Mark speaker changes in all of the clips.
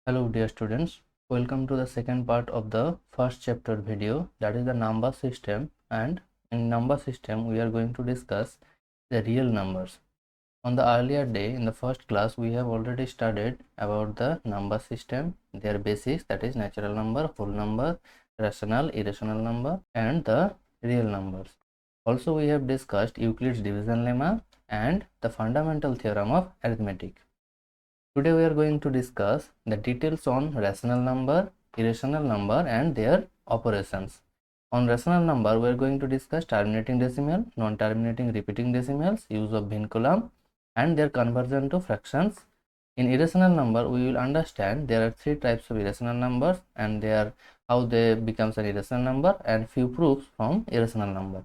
Speaker 1: Hello dear students, welcome to the second part of the first chapter video, that is the number system. And in number system we are going to discuss the real numbers. On the earlier day in the first class we have already studied about the number system, their basics, that is natural number, whole number, rational, irrational number and the real numbers. Also we have discussed Euclid's division lemma and the fundamental theorem of arithmetic. Today we are going to discuss the details on rational number, irrational number and their operations. On rational number we are going to discuss terminating decimal, non-terminating repeating decimals, use of vinculum and their conversion to fractions. In irrational number we will understand there are three types of irrational numbers and how they becomes an irrational number and few proofs from irrational number.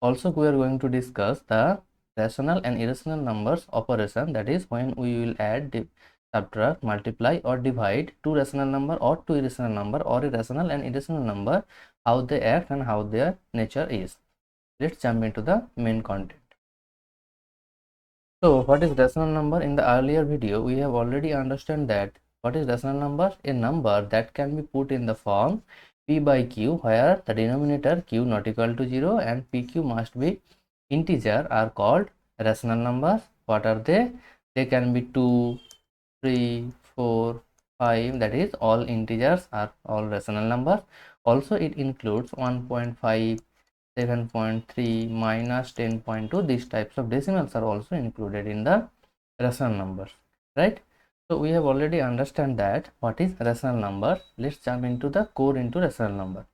Speaker 1: Also we are going to discuss the rational and irrational numbers operation, that is when we will add, subtract, multiply or divide two rational number or two irrational number or a rational and irrational number, how they act and how their nature is. Let's jump into the main content. So what is rational number? In the earlier video we have already understand that what is rational number? A number that can be put in the form p by q where the denominator q not equal to 0 and pq must be integer are called rational numbers. What are they? They can be 2, 3, 4, 5, that is all integers are all rational numbers. Also it includes 1.5, 7.3, minus 10.2. These types of decimals are also included in the rational numbers, right? So we have already understand that what is rational number. Let's jump into the core into rational number.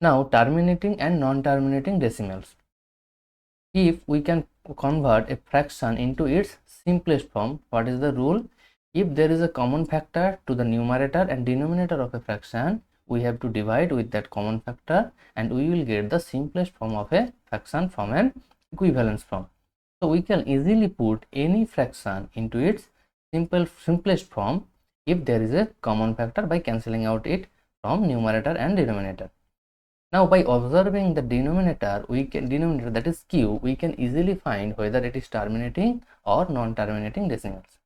Speaker 1: Now terminating and non-terminating decimals. If we can convert a fraction into its simplest form, what is the rule? If there is a common factor to the numerator and denominator of a fraction, we have to divide with that common factor and we will get the simplest form of a fraction from an equivalence form. So we can easily put any fraction into its simplest form if there is a common factor by cancelling out it from numerator and denominator. Now by observing the denominator, that is q, we can easily find whether it is terminating or non-terminating decimals.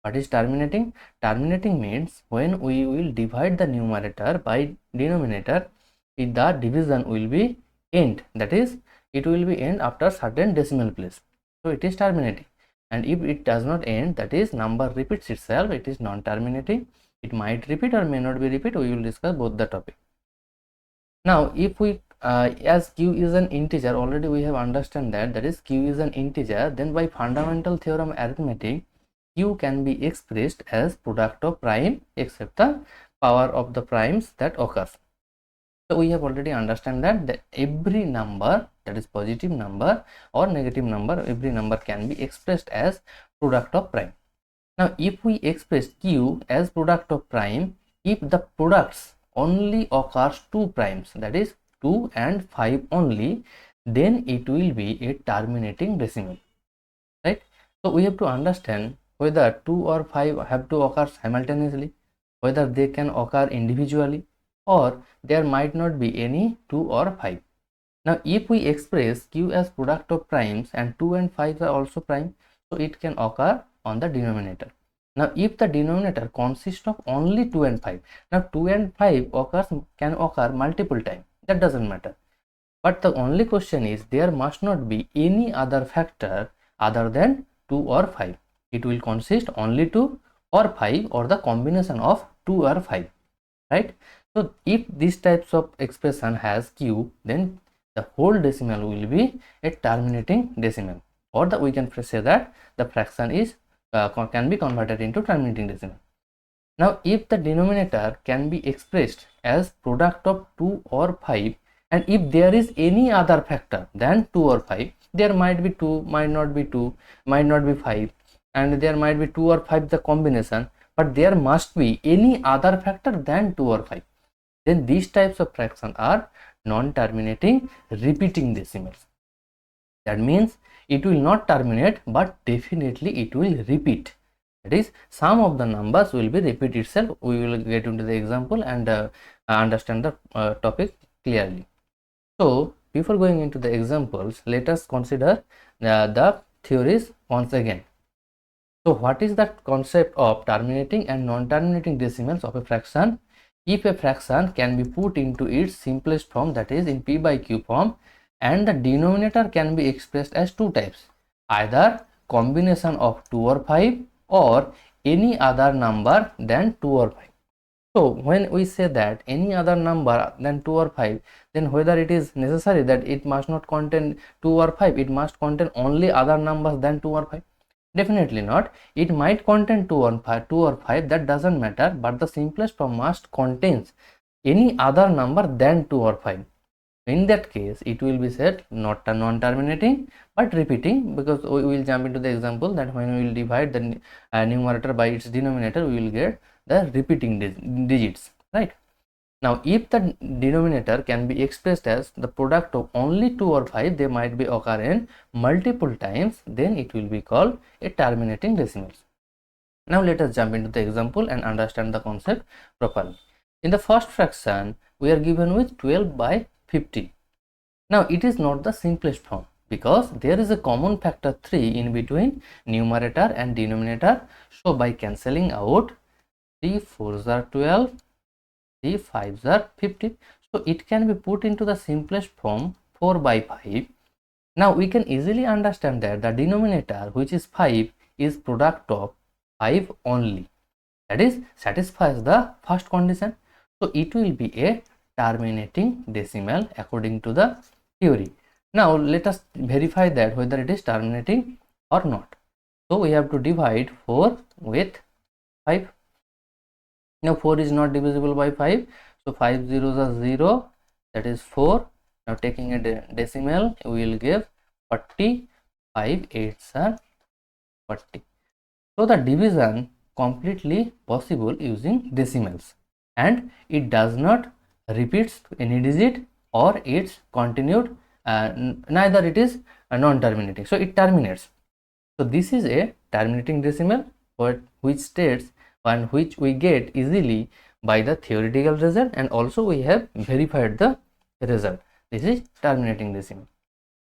Speaker 1: What is terminating? Terminating means when we will divide the numerator by denominator, the division will be end, that is it will be end after certain decimal place. So it is terminating. And if it does not end, that is number repeats itself, it is non-terminating. It might repeat or may not be repeat. We will discuss both the topic. Now if we as q is an integer, already we have understand that is q is an integer, then by fundamental theorem arithmetic q can be expressed as product of prime except the power of the primes that occurs. So we have already understand that every number, that is positive number or negative number, every number can be expressed as product of prime. Now if we express q as product of prime, if the products only occurs 2 primes, that is 2 and 5 only, then it will be a terminating decimal, right? So we have to understand whether 2 or 5 have to occur simultaneously, whether they can occur individually, or there might not be any 2 or 5. Now if we express q as product of primes and 2 and 5 are also prime, so it can occur on the denominator. Now if the denominator consists of only 2 and 5, now 2 and 5 can occur multiple times, that doesn't matter. But the only question is there must not be any other factor other than 2 or 5. It will consist only 2 or 5 or the combination of 2 or 5, right? So if these types of expression has q, then the whole decimal will be a terminating decimal, or we can say that the fraction is can be converted into terminating decimal. Now if the denominator can be expressed as product of 2 or 5, and if there is any other factor than 2 or 5, there might be 2, might not be 2, might not be 5, and there might be 2 or 5 the combination, but there must be any other factor than 2 or 5, then these types of fractions are non-terminating repeating decimals. That means it will not terminate, but definitely it will repeat. That is, some of the numbers will be repeat itself. We will get into the example and understand the topic clearly. So before going into the examples, let us consider the theories once again. So what is the concept of terminating and non-terminating decimals of a fraction? If a fraction can be put into its simplest form, that is in p by q form, and the denominator can be expressed as two types, either combination of 2 or 5 or any other number than 2 or 5. So when we say that any other number than 2 or 5, then whether it is necessary that it must not contain 2 or 5, it must contain only other numbers than 2 or 5? Definitely not. It might contain 2 or 5, that doesn't matter, but the simplest form must contains any other number than 2 or 5. In that case, it will be said not a non-terminating but repeating, because we will jump into the example that when we will divide the numerator by its denominator, we will get the repeating digits, right? Now, if the denominator can be expressed as the product of only 2 or 5, they might be occurring multiple times, then it will be called a terminating decimals. Now, let us jump into the example and understand the concept properly. In the first fraction, we are given with 12 by 50. Now, it is not the simplest form because there is a common factor 3 in between numerator and denominator. So, by cancelling out 3 4s are 12, 3 5s are 50. So, it can be put into the simplest form 4 by 5. Now, we can easily understand that the denominator, which is 5, is product of 5 only. That is, satisfies the first condition. So, it will be a terminating decimal according to the theory. Now, let us verify that whether it is terminating or not. So, we have to divide 4 with 5. Now, 4 is not divisible by 5. So, 5 zeros are 0, that is 4. Now, taking a decimal, we will give 40, 5 8s are 40. So, the division completely possible using decimals, and it does not repeats any digit or it's continued, neither it is non-terminating, so it terminates. So this is a terminating decimal which states and which we get easily by the theoretical result, and also we have verified the result. This is terminating decimal.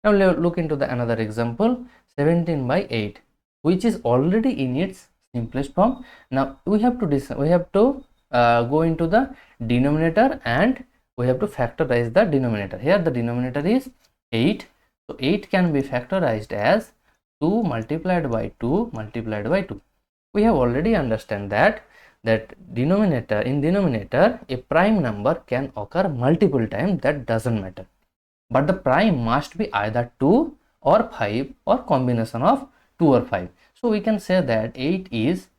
Speaker 1: Now look into the another example, 17 by 8, which is already in its simplest form. Now we have to go into the denominator and we have to factorize the denominator. Here the denominator is 8. So 8 can be factorized as 2 multiplied by 2 multiplied by 2. We have already understand that denominator a prime number can occur multiple times, that doesn't matter. But the prime must be either 2 or 5 or combination of 2 or 5. So we can say that 8 is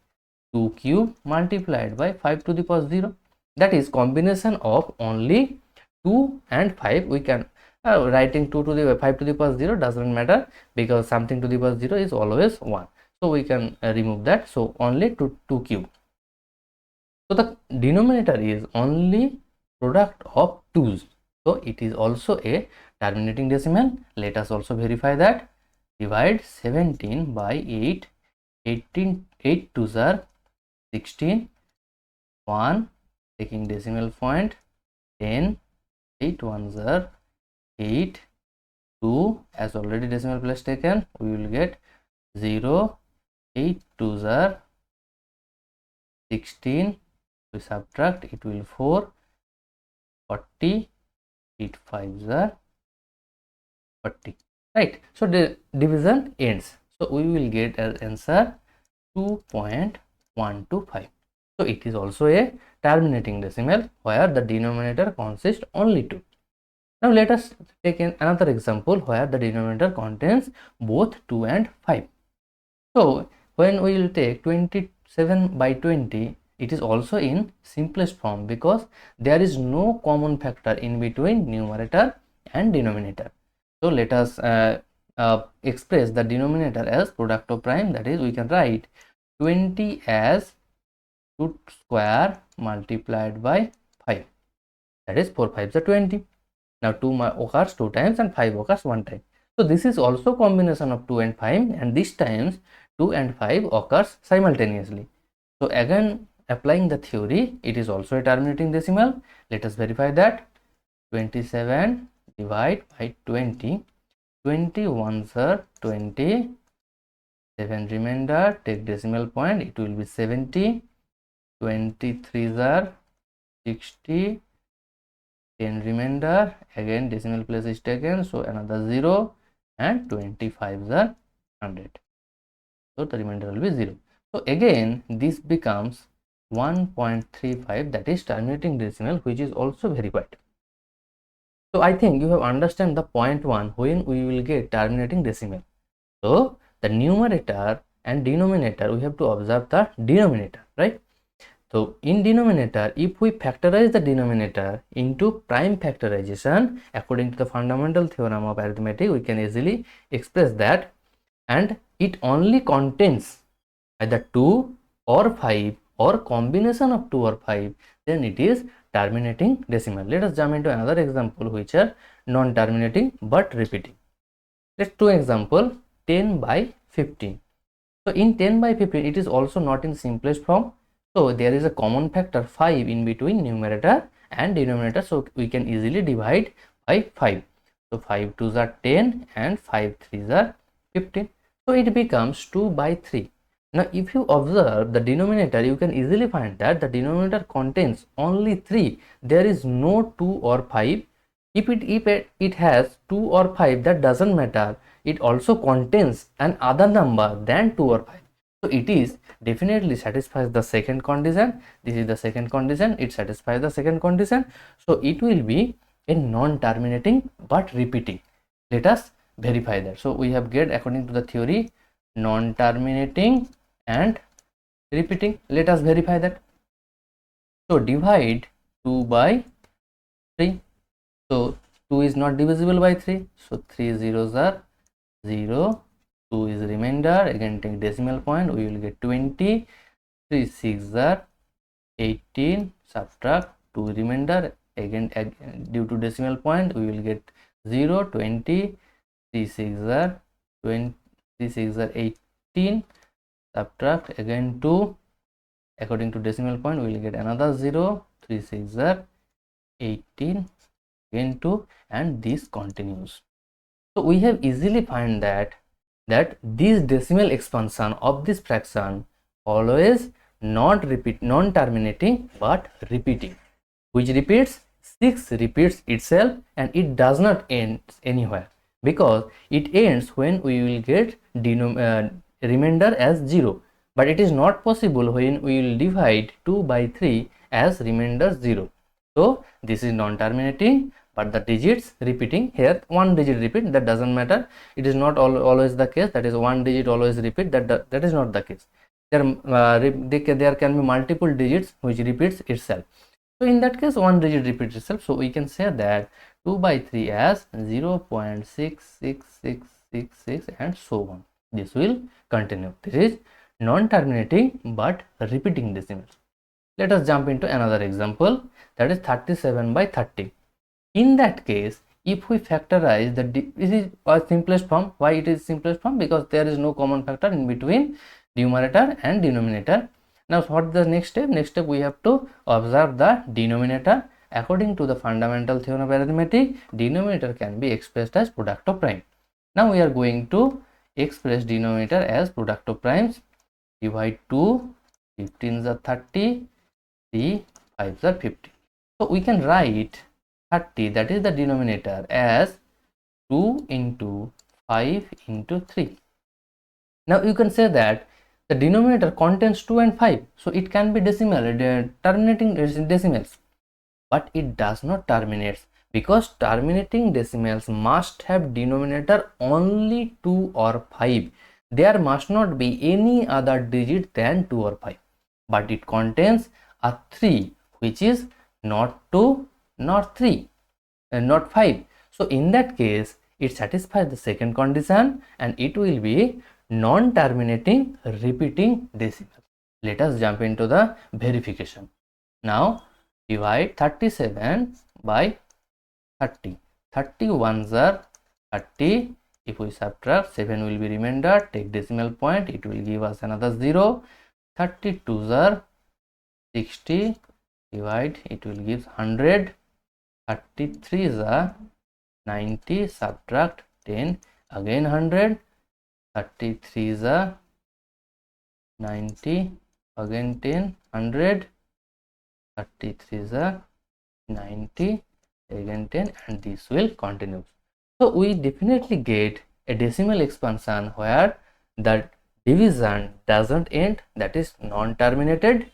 Speaker 1: 2 cube multiplied by 5 to the power 0. That is combination of only 2 and 5. We can writing 2 to the 5 to the power 0 doesn't matter, because something to the power 0 is always 1. So we can remove that. So only 2 cube. So the denominator is only product of 2's. So it is also a terminating decimal. Let us also verify that. Divide 17 by 8. 18, 8 2s are 16. 1 taking decimal point. 10. 8 1s are 8. 2 as already decimal place taken. We will get 0. 8 2s are 16. We subtract, it will 4. 40. 8 5s are 40, right? So the division ends. So we will get as answer 2.125. So it is also a terminating decimal where the denominator consists only 2. Now let us take another example where the denominator contains both 2 and 5. So when we will take 27 by 20, it is also in simplest form because there is no common factor in between numerator and denominator. So let us express the denominator as product of prime, that is we can write 20 as 2 square multiplied by 5, that is 4 5s are 20. Now 2 occurs 2 times and 5 occurs 1 time. So this is also combination of 2 and 5, and this times 2 and 5 occurs simultaneously. So again applying the theory, it is also a terminating decimal. Let us verify that. 27 divide by 20. 20 1s are 20. 7 remainder, take decimal point, it will be 70, 23s are 60, 10 remainder, again decimal place is taken, so another 0, and 25s are 100. So the remainder will be 0. So again this becomes 1.35, that is terminating decimal, which is also verified. So I think you have understand the point 1 when we will get terminating decimal. So the numerator and denominator, we have to observe the denominator, right? So in denominator, if we factorize the denominator into prime factorization according to the fundamental theorem of arithmetic, we can easily express that, and it only contains either 2 or 5 or combination of 2 or 5, then it is terminating decimal. Let us jump into another example which are non-terminating but repeating. Let's do example 10 by 15. So in 10 by 15, it is also not in simplest form. So there is a common factor 5 in between numerator and denominator. So we can easily divide by 5. So 5 2s are 10 and 5 3s are 15. So it becomes 2 by 3. Now if you observe the denominator, you can easily find that the denominator contains only 3. There is no 2 or 5. If it has 2 or 5, that doesn't matter. It also contains an other number than 2 or 5. So it is definitely satisfies the second condition. This is the second condition. It satisfies the second condition. So it will be a non-terminating but repeating. Let us verify that. So we have get according to the theory non-terminating and repeating. Let us verify that. So divide 2 by 3. So 2 is not divisible by 3. So 3 zeros are 0. 2 is remainder. Again take decimal point. We will get 20. 3 6 are 18. Subtract 2 remainder. Again due to decimal point we will get 0. 20. 3 6 are 20. 3 6 are 18. Subtract again 2. According to decimal point we will get another 0. 3 6 are 18. Again 2, and this continues. So we have easily find that this decimal expansion of this fraction always not non-terminating but repeating, which repeats 6 repeats itself and it does not end anywhere, because it ends when we will get remainder as 0, but it is not possible when we will divide 2 by 3 as remainder 0. So this is non-terminating, but the digits repeating here, one digit repeat, that doesn't matter. It is not always the case that is one digit always repeat, that is not the case. There can be multiple digits which repeats itself. So in that case one digit repeats itself. So we can say that 2 by 3 as 0.66666 and so on. This will continue. This is non-terminating but repeating decimals. Let us jump into another example, that is 37 by 30. In that case, if we factorize this is a simplest form. Why it is simplest form? Because there is no common factor in between numerator and denominator. Now what the next step? Next step we have to observe the denominator. According to the fundamental theorem of arithmetic, denominator can be expressed as product of prime. Now we are going to express denominator as product of primes. Divide 2, 15s are 30, 3 5s are 50. So we can write 30, that is the denominator, as 2 into 5 into 3. Now you can say that the denominator contains 2 and 5, so it can be decimal, terminating decimals, but it does not terminate, because terminating decimals must have denominator only 2 or 5. There must not be any other digit than 2 or 5, but it contains a 3, which is not 2, not 3, and not 5. So in that case it satisfies the second condition and it will be non-terminating repeating decimal. Let us jump into the verification. Now divide 37 by 30. 31s are 30. If we subtract, 7 will be remainder. Take decimal point, it will give us another 0. 32s are 60. Divide, it will give 100. 33s are 90. Subtract 10, again 100. 33s are 90, again 10, 100, 33 is a 90, again 10, and this will continue. So we definitely get a decimal expansion where the division doesn't end, that is non-terminated,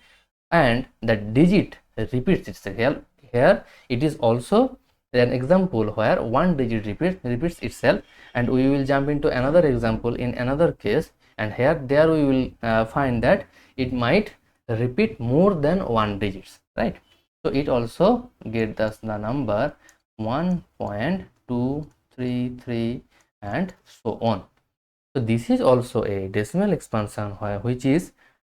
Speaker 1: and the digit repeats itself. Here it is also an example where one digit repeats itself, and we will jump into another example in another case, and here there we will find that it might repeat more than one digits, right? So it also gets us the number 1.233 and so on. So this is also a decimal expansion which is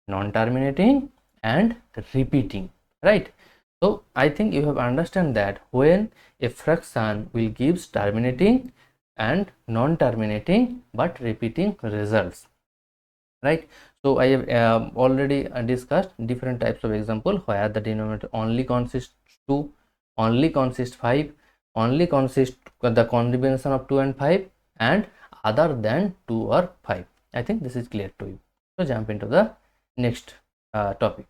Speaker 1: non-terminating and repeating, right? So I think you have understand that when a fraction will gives terminating and non-terminating but repeating results, right? So I have already discussed different types of example where the denominator only consists 2, only consists 5, only consists the combination of 2 and 5, and other than 2 or 5. I think this is clear to you. So jump into the next topic.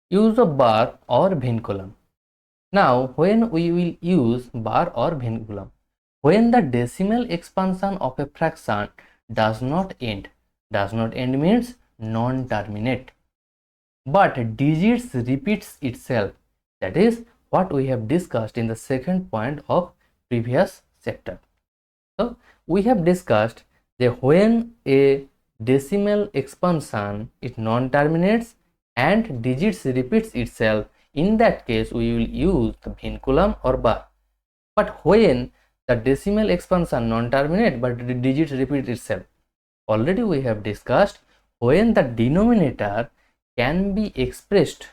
Speaker 1: Use of bar or vinculum. Now when we will use bar or vinculum, when the decimal expansion of a fraction does not end means non-terminate, but digits repeats itself, that is what we have discussed in the second point of previous chapter. So we have discussed that when a decimal expansion it non-terminates and digits repeats itself, in that case we will use the vinculum or bar. But when the decimal expansion non-terminate but the digits repeat itself, already we have discussed when the denominator can be expressed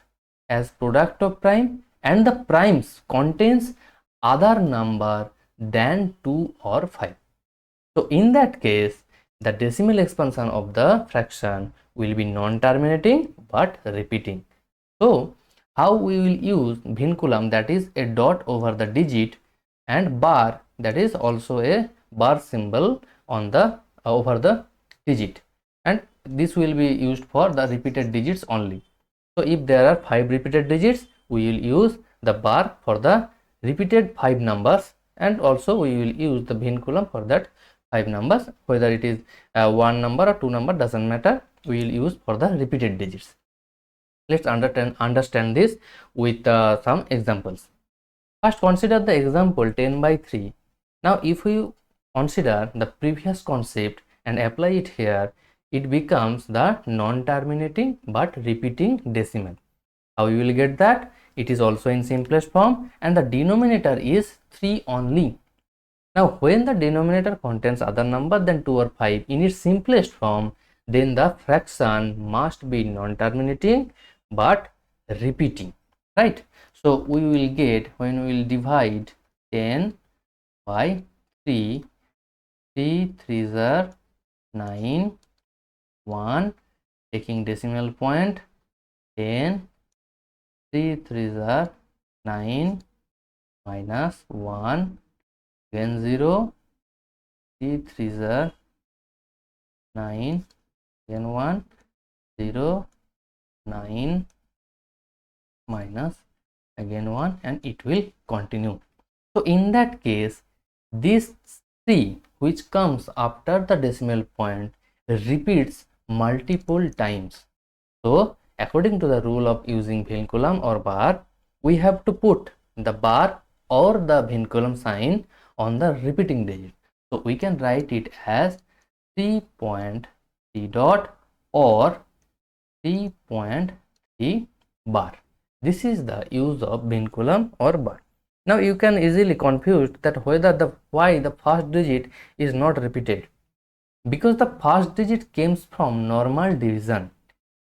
Speaker 1: as product of prime and the primes contains other number than 2 or 5. So in that case, the decimal expansion of the fraction will be non-terminating but repeating. So how we will use vinculum, that is a dot over the digit, and bar, that is also a bar symbol on the over the digit, and this will be used for the repeated digits only. So if there are 5 repeated digits, we will use the bar for the repeated 5 numbers, and also we will use the vinculum for that 5 numbers, whether it is one number or two number doesn't matter, we will use for the repeated digits. Let's understand this with some examples. First, consider the example 10 by 3. Now if we consider the previous concept and apply it here, it becomes the non-terminating but repeating decimal. How you will get that? It is also in simplest form and the denominator is 3 only. Now when the denominator contains other number than 2 or 5 in its simplest form, then the fraction must be non-terminating but repeating, right? So we will get, when we will divide 10 by 3, 3 3s are 9, 1, taking decimal point, 10, 3 3s are 9, minus 1, again 0, 3 3s are 9, again 1, 0, 9, minus again 1, and it will continue. So in that case, this 3 which comes after the decimal point repeats multiple times. So according to the rule of using vinculum or bar, we have to put the bar or the vinculum sign on the repeating digit. So we can write it as 3.3 dot or 3.3 bar. This is the use of vinculum or bar. Now you can easily confuse that why the first digit is not repeated, because the first digit comes from normal division,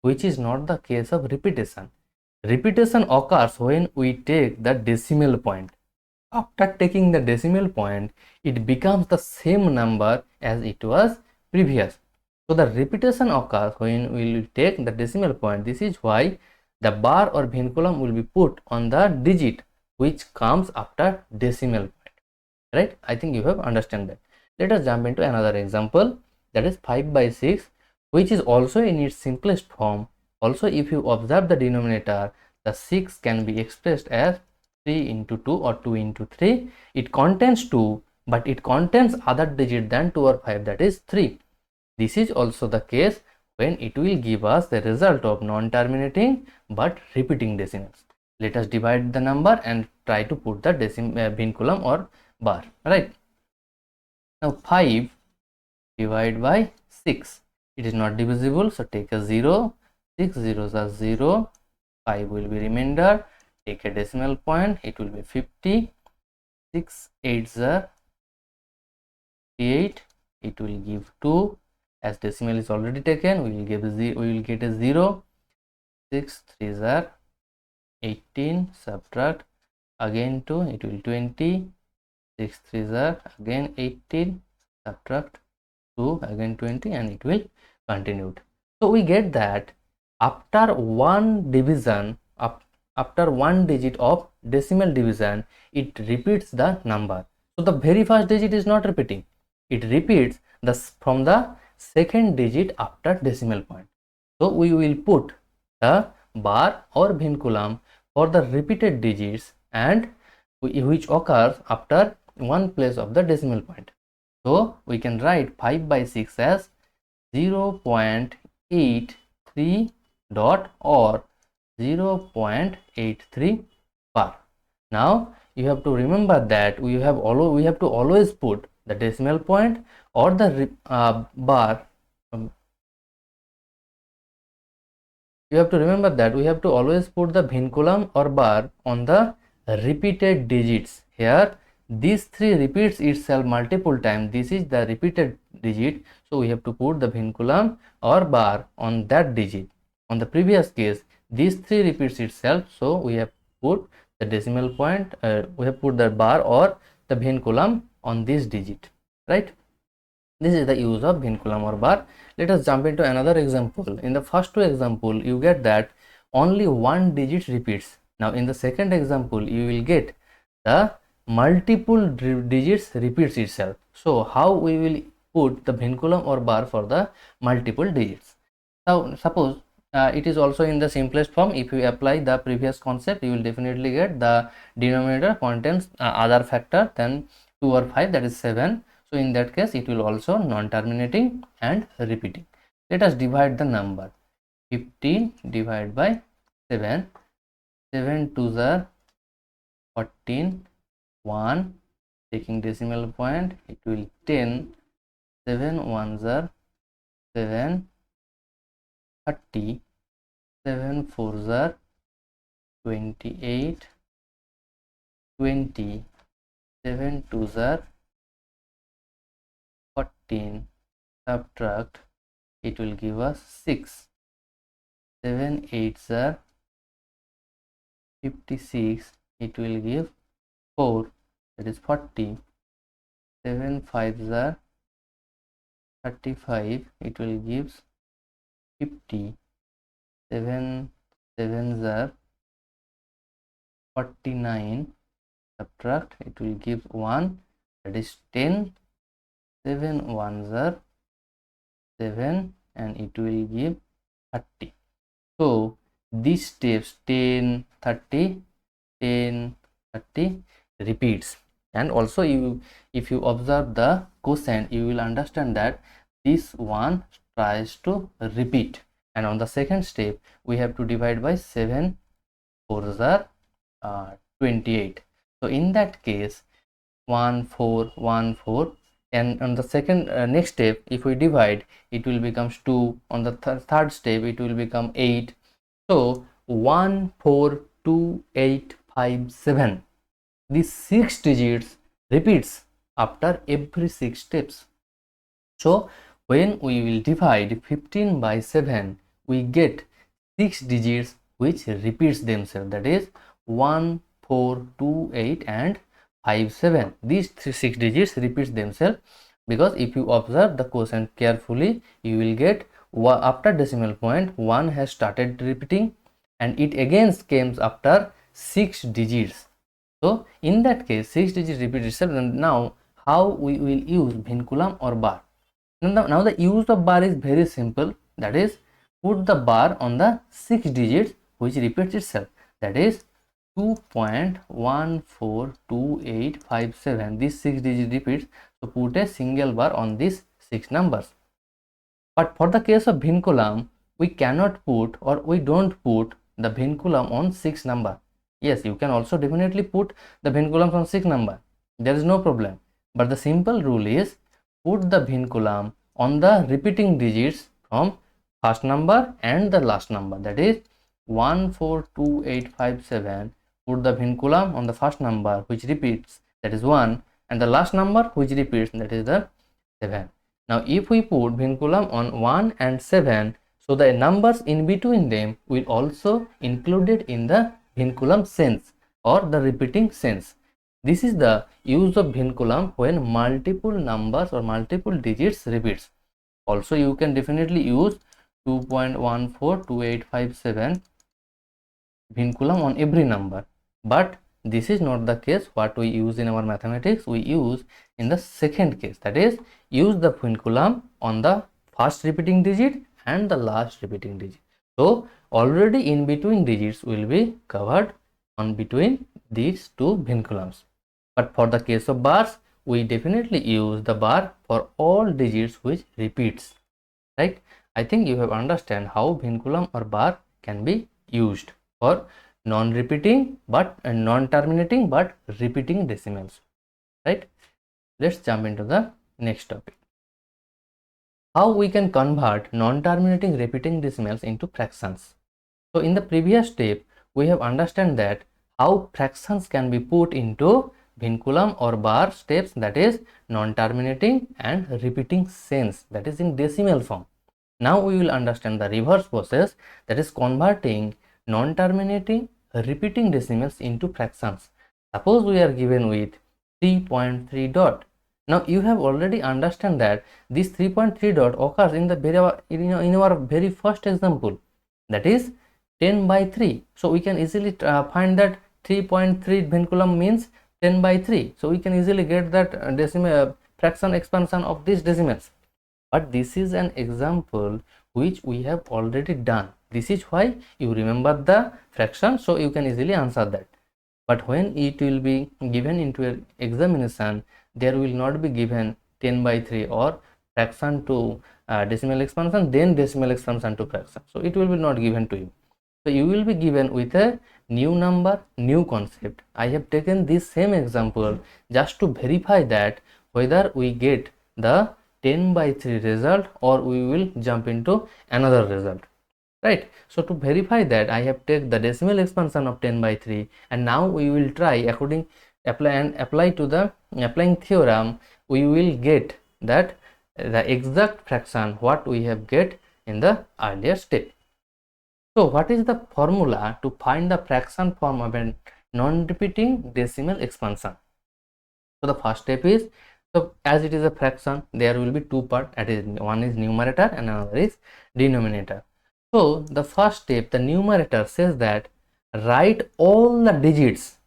Speaker 1: which is not the case of repetition. Repetition occurs when we take the decimal point. After taking the decimal point, it becomes the same number as it was previous. So the repetition occurs when we will take the decimal point. This is why the bar or vinculum will be put on the digit which comes after decimal point, right? I think you have understand that. Let us jump into another example, that is 5 by 6, which is also in its simplest form. Also, if you observe the denominator, the 6 can be expressed as 3 into 2 or 2 into 3. It contains 2, but it contains other digit than 2 or 5, that is 3. This is also the case when it will give us the result of non-terminating but repeating decimals. Let us divide the number and try to put the vinculum or bar, right? Now 5 divided by 6. It is not divisible, so take a 0. 6 zeros are 0. 5 will be remainder. Take a decimal point. It will be 50. 6 8s are 8. It will give 2. As decimal is already taken, we will get a 0. 6 3s are 18. Subtract again 2. It will 20. 6 3s are again 18. Subtract 2 again 20, and it will continue. So we get that after one division, after one digit of decimal division, it repeats the number. So the very first digit is not repeating, it repeats from the second digit after decimal point. So we will put the bar or vinculum for the repeated digits and which occurs after one place of the decimal point. So we can write 5 by 6 as 0.83 dot or 0.83 bar. Now you have to remember that we have to always put the decimal point or the bar. You have to remember that we have to always put the vinculum or bar on the repeated digits. Here these 3 repeats itself multiple times. This is the repeated digit, so we have to put the vinculum or bar on that digit. On the previous case, these 3 repeats itself, so we have put the decimal point, we have put the bar or the vinculum on this digit, right? This is the use of vinculum or bar. Let us jump into another example. In the first two example, you get that only one digit repeats. Now in the second example, you will get the multiple digits repeats itself. So how we will put the vinculum or bar for the multiple digits? Now suppose it is also in the simplest form. If you apply the previous concept, you will definitely get the denominator contains other factor than 2 or 5, that is 7. So in that case, it will also non-terminating and repeating. Let us divide the number. 15 divided by 7. 7 2s are 14. 1 taking decimal point, it will 10. 7 1s are 7. 30. 7 4s are 28. 20. 7 2s are 14. Subtract, it will give us 6. 7 8s are 56. It will give 4, that is 40. 7 5s are 35. It will give 50. 7 7s are 49. Subtract, it will give 1, that is 10. 7 1s are 7, and it will give 30. So these steps 10 30 10 30 repeats. And also if you observe the quotient, you will understand that this one tries to repeat, and on the second step we have to divide by 7 4s are 28. So in that case 1 4 1 4, and on the second next step, if we divide, it will becomes 2. On the third step, it will become 8. So 1 4 2 8 5 7, these 6 digits repeats after every 6 steps. So when we will divide 15 by 7, we get 6 digits which repeats themselves, that is 1 4 2 8 and 5 7. These 6 digits repeats themselves, because if you observe the quotient carefully, you will get after decimal point 1 has started repeating, and it again comes after 6 digits. So in that case 6 digits repeat itself. And now how we will use vinculum or bar? Now the use of bar is very simple. that is put the bar on the 6 digits which repeats itself, that is 2.142857. This 6 digit repeats, so put a single bar on these 6 numbers. But for the case of vinculum, we cannot put, or we don't put the vinculum on 6 number. Yes, you can also definitely put the vinculum on 6 number, there is no problem, but the simple rule is put the vinculum on the repeating digits from first number and the last number, that is 142857. Put the vinculum on the first number which repeats, that is 1, and the last number which repeats, that is the 7. Now if we put vinculum on 1 and 7, so the numbers in between them will also included in the vinculum sense or the repeating sense. This is the use of vinculum when multiple numbers or multiple digits repeats. Also you can definitely use 2.142857 vinculum on every number, but this is not the case what we use in our mathematics. We use in the second case, that is use the vinculum on the first repeating digit and the last repeating digit. So already in between digits will be covered on between these two vinculums. But for the case of bars, we definitely use the bar for all digits which repeats, right? I think you have understand how vinculum or bar can be used for non-repeating but non-terminating but repeating decimals, right? Let's jump into the next topic. How we can convert non-terminating repeating decimals into fractions. So in the previous step, we have understand that how fractions can be put into vinculum or bar steps, that is non-terminating and repeating sense, that is in decimal form. Now we will understand the reverse process, that is converting non-terminating repeating decimals into fractions. Suppose we are given with 3.3 dot. Now you have already understand that this 3.3 dot occurs in the in our very first example, that is 10 by 3. So we can easily find that 3.3 vinculum means 10 by 3. So we can easily get that decimal fraction expansion of these decimals. But this is an example which we have already done. This is why you remember the fraction, so you can easily answer that. But when it will be given into an examination, there will not be given 10 by 3 or fraction to decimal expansion, then decimal expansion to fraction. So it will be not given to you. So you will be given with a new number, new concept. I have taken this same example just to verify that whether we get the 10 by 3 result or we will jump into another result, right? So to verify that, I have taken the decimal expansion of 10 by 3, and now we will try apply to the applying theorem. We will get that the exact fraction what we have get in the earlier step. So what is the formula to find the fraction form of a non-repeating decimal expansion? So the first step is, so as it is a fraction, there will be two parts, that is one is numerator and another is denominator. So the first step, the numerator says that write all the digits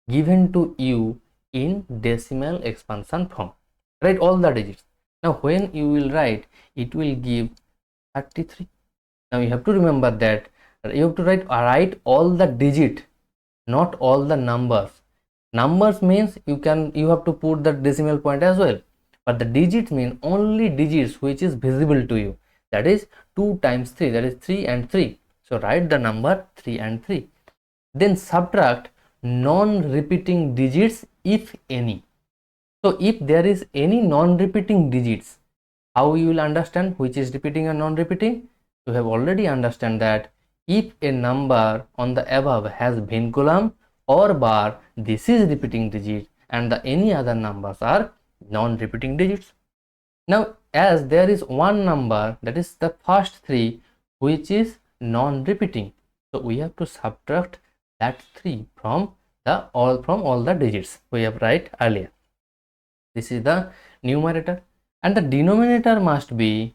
Speaker 1: given to you in decimal expansion form. Write all the digits. Now when you will write, it will give 33. Now you have to remember that you have to write all the digit, not all the numbers. Numbers means you have to put the decimal point as well, but the digits mean only digits which is visible to you, that is 2 times 3, that is 3 and 3. So write the number 3 and 3, then subtract non-repeating digits if any. So if there is any non-repeating digits, how you will understand which is repeating and non-repeating? You have already understand that if a number on the above has vinculum or bar, this is repeating digit and the any other numbers are non-repeating digits. Now as there is one number, that is the first 3, which is non-repeating, so we have to subtract that 3 from all the digits we have write earlier. This is the numerator, and the denominator must be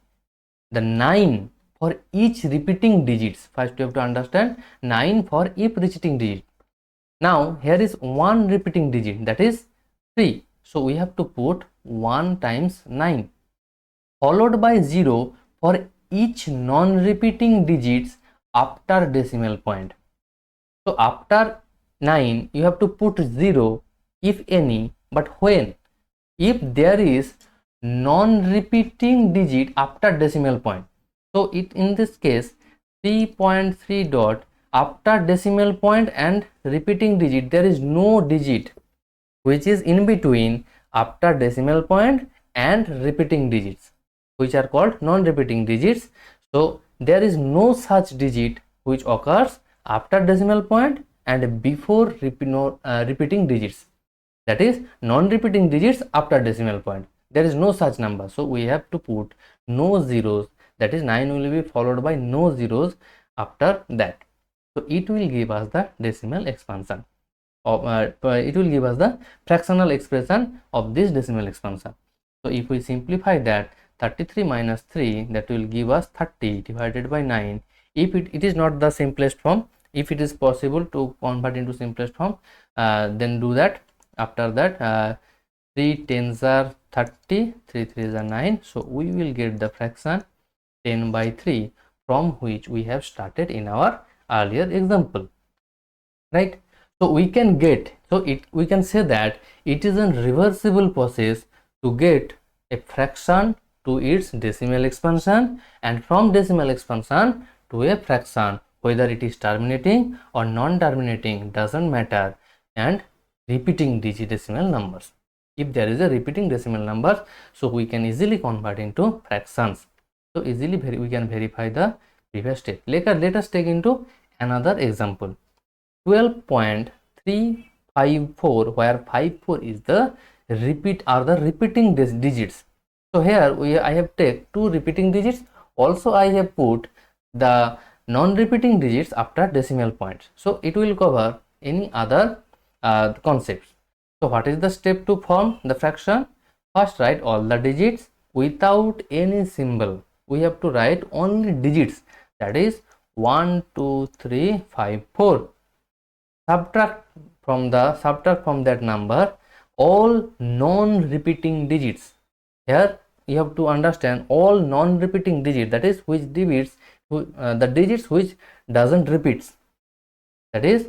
Speaker 1: the 9 for each repeating digits. First you have to understand 9 for each repeating digit. Now here is one repeating digit, that is 3. So we have to put 1 times 9, followed by 0 for each non-repeating digits after decimal point. So after 9 you have to put 0 if any, but when? If there is non-repeating digit after decimal point. So it in this case 3.3 dot after decimal point and repeating digit, there is no digit which is in between after decimal point and repeating digits, which are called non-repeating digits. So there is no such digit which occurs after decimal point and before repeating digits, that is non-repeating digits after decimal point. There is no such number, so we have to put no zeros, that is 9 will be followed by no zeros after that. So it will give us the decimal expansion of it will give us the fractional expression of this decimal expansion. So if we simplify that, 33 minus 3, that will give us 30 divided by 9. If it is not the simplest form, if it is possible to convert into simplest form, then do that. After that 3 tens are 30, 3 3s are 9, so we will get the fraction 10 by 3 from which we have started in our earlier example, right? So we can get, we can say that it is a reversible process to get a fraction to its decimal expansion, and from decimal expansion to a fraction, whether it is terminating or non-terminating doesn't matter, and repeating digit decimal numbers. If there is a repeating decimal number, so we can easily convert into fractions. So easily we can verify the previous step. Let us take into another example. 12.354, where 54 is the repeating digits. So here I have take two repeating digits. Also I have put the non-repeating digits after decimal point. So it will cover any other concepts. So what is the step to form the fraction? First write all the digits without any symbol. We have to write only digits, that is 1 2 3 5 4. Subtract from that number all non-repeating digits. Here you have to understand all non-repeating digits, that is which digits the digits which doesn't repeats, that is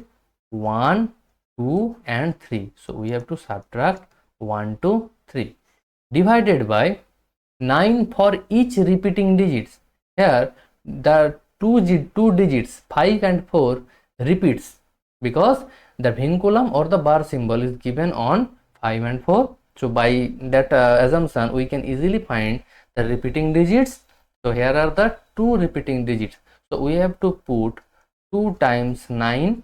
Speaker 1: 1 2 and 3. So we have to subtract 1 2 3 divided by 9 for each repeating digits. Here the two digits 5 and 4 repeats, because the vinculum or the bar symbol is given on 5 and 4. So by that assumption we can easily find the repeating digits. So here are the two repeating digits, so we have to put 2 times 9,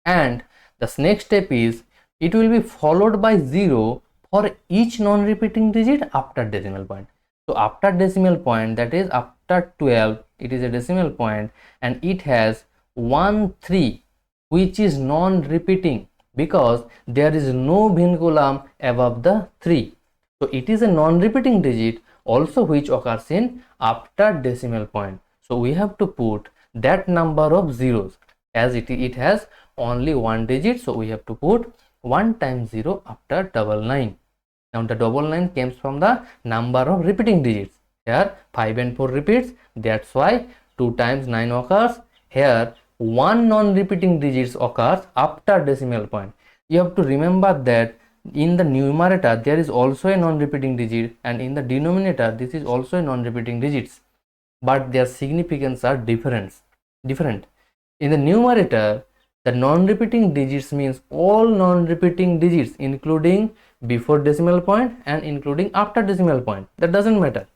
Speaker 1: and the next step is it will be followed by 0 for each non-repeating digit after decimal point. So after decimal point, that is after 12, it is a decimal point and it has 1 3 which is non-repeating, because there is no vinculum above the 3. So it is a non-repeating digit also which occurs in after decimal point. So we have to put that number of zeros, as it has only one digit, so we have to put 1 times 0 after double 9. Now the double 9 comes from the number of repeating digits. Here 5 and 4 repeats, that's why 2 times 9 occurs. Here one non-repeating digits occurs after decimal point. You have to remember that in the numerator there is also a non-repeating digit, and in the denominator this is also a non-repeating digits, but their significance are different. In the numerator, the non-repeating digits means all non-repeating digits, including before decimal point and including after decimal point. That doesn't matter.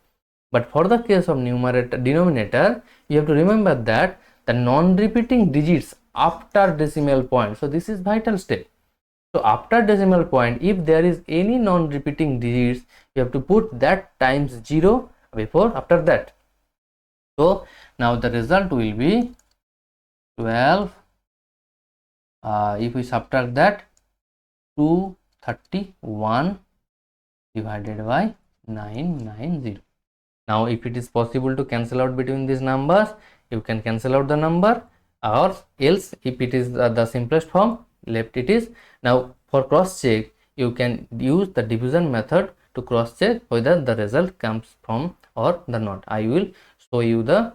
Speaker 1: But for the case of denominator, you have to remember that the non-repeating digits after decimal point. So this is vital step. So after decimal point, if there is any non-repeating digits, you have to put that times 0 before after that. So now the result will be 12. If we subtract that, 231 divided by 990. Now if it is possible to cancel out between these numbers, you can cancel out the number, or else if it is the simplest form, left it is. Now for cross check, you can use the division method to cross check whether the result comes from or the not. I will show you the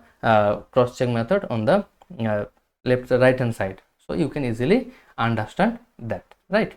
Speaker 1: cross check method on the right hand side, so you can easily understand that, right?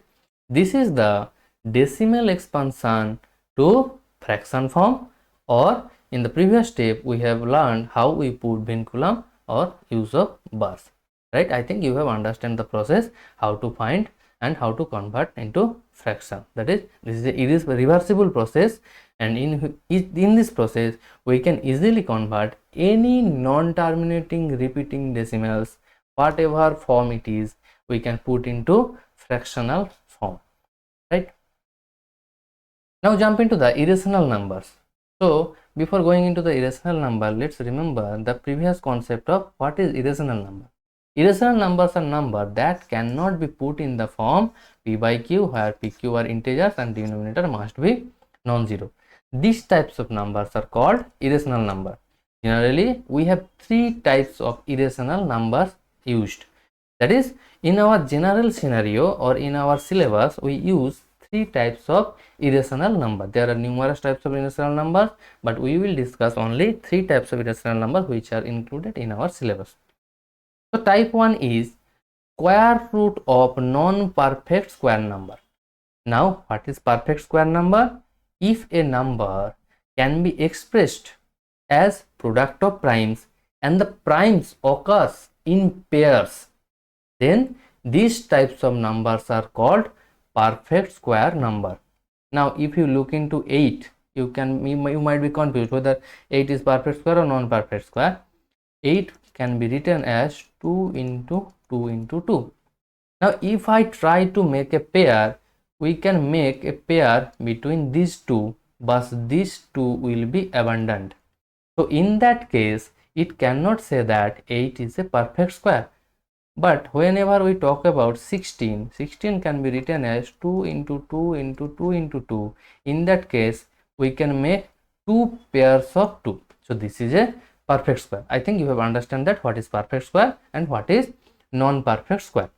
Speaker 1: This is the decimal expansion to fraction form, or in the previous step we have learned how we put vinculum or use of bars, right? I think you have understand the process, how to find and how to convert into fraction. That is, this is a reversible process, and in this process we can easily convert any non-terminating repeating decimals, whatever form it is, we can put into fractional form, right? Now jump into the irrational numbers. So before going into the irrational number, let's remember the previous concept of what is irrational number. Irrational numbers are numbers that cannot be put in the form p by q, where p, q are integers and denominator must be non-zero. These types of numbers are called irrational number. Generally, we have three types of irrational numbers used. That is, in our general scenario or in our syllabus, we use three types of irrational number. There are numerous types of irrational numbers, but we will discuss only three types of irrational numbers which are included in our syllabus. So type 1 is square root of non-perfect square number. Now what is perfect square number? If a number can be expressed as product of primes and the primes occurs in pairs, then these types of numbers are called perfect square number. Now if you look into 8, you might be confused whether 8 is perfect square or non-perfect square. 8 can be written as 2 into 2 into 2. Now if I try to make a pair, we can make a pair between these two, but these two will be abandoned. So in that case, it cannot say that 8 is a perfect square. But whenever we talk about 16 can be written as 2 into 2 into 2 into 2. In that case, we can make two pairs of 2. So this is a perfect square. I think you have understand that what is perfect square and what is non-perfect square,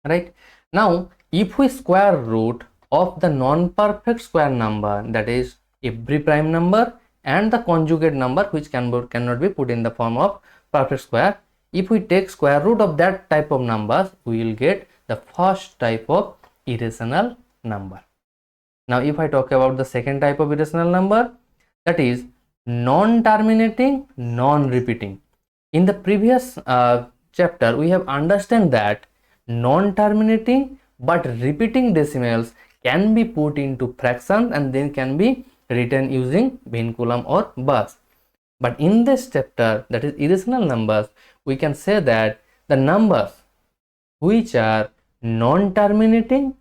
Speaker 1: right? Now if we square root of the non-perfect square number, that is every prime number and the conjugate number which cannot be put in the form of perfect square, if we take square root of that type of numbers, we will get the first type of irrational number. Now if I talk about the second type of irrational number, that is non-terminating, non-repeating. In the previous chapter, we have understand that non-terminating but repeating decimals can be put into fractions and then can be written using vinculum or bars. But in this chapter, that is irrational numbers, we can say that the numbers which are non-terminating,